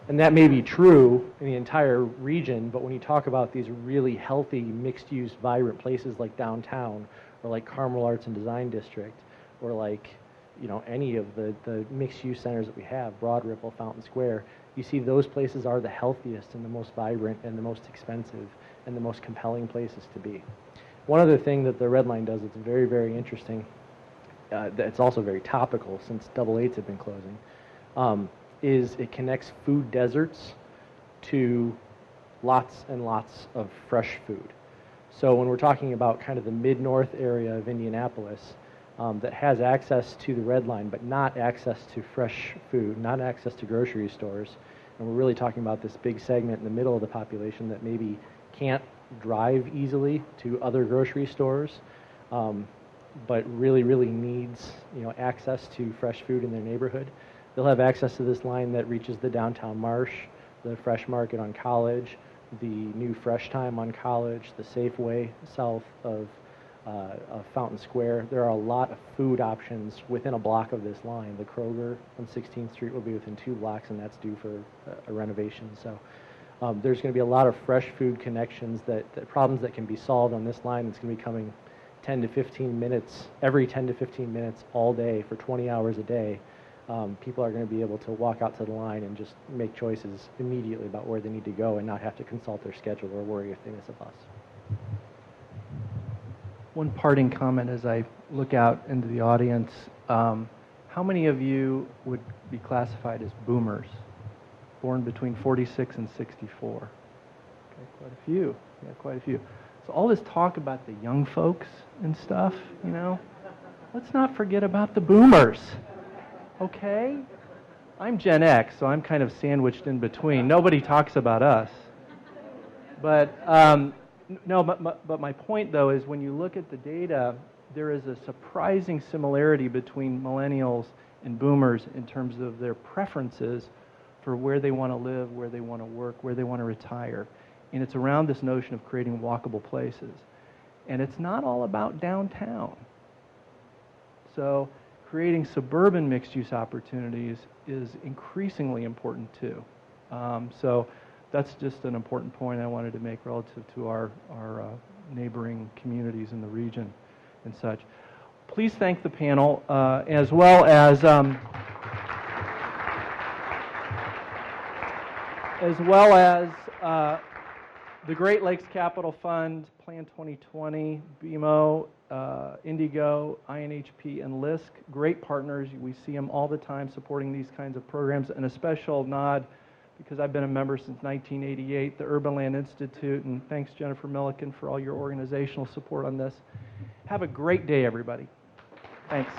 And that may be true in the entire region, but when you talk about these really healthy, mixed-use, vibrant places like downtown, or like Carmel Arts and Design District, or like, you know, any of the mixed-use centers that we have, Broad Ripple, Fountain Square, you see those places are the healthiest and the most vibrant and the most expensive and the most compelling places to be. One other thing that the red line does that's very, very interesting, that's also very topical since double eights have been closing, is it connects food deserts to lots and lots of fresh food. So when we're talking about kind of the mid-north area of Indianapolis that has access to the red line but not access to fresh food, not access to grocery stores, and we're really talking about this big segment in the middle of the population that maybe can't drive easily to other grocery stores, but really, really needs, you know, access to fresh food in their neighborhood. They'll have access to this line that reaches the downtown Marsh, the Fresh Market on College, the new Fresh Time on College, the Safeway south of Fountain Square. There are a lot of food options within a block of this line. The Kroger on 16th Street will be within 2 blocks, and that's due for a renovation. So there's going to be a lot of fresh food connections, that problems that can be solved on this line. It's going to be coming 10 to 15 minutes, every 10 to 15 minutes all day for 20 hours a day. People are going to be able to walk out to the line and just make choices immediately about where they need to go and not have to consult their schedule or worry if they miss a bus. One parting comment as I look out into the audience, how many of you would be classified as boomers, born between 46 and 64? Okay, quite a few. Yeah, quite a few. So all this talk about the young folks and stuff, you know, let's not forget about the boomers, okay? I'm Gen X, so I'm kind of sandwiched in between. Nobody talks about us. But no, but my point, though, is when you look at the data, there is a surprising similarity between millennials and boomers in terms of their preferences for where they want to live, where they want to work, where they want to retire. And it's around this notion of creating walkable places. And it's not all about downtown. So creating suburban mixed-use opportunities is increasingly important, too. So that's just an important point I wanted to make relative to our neighboring communities in the region and such. Please thank the panel, as well as the Great Lakes Capital Fund, Plan 2020, BMO, Indigo, INHP, and LISC. Great partners. We see them all the time supporting these kinds of programs. And a special nod, because I've been a member since 1988, the Urban Land Institute, and thanks, Jennifer Milliken, for all your organizational support on this. Have a great day, everybody. Thanks.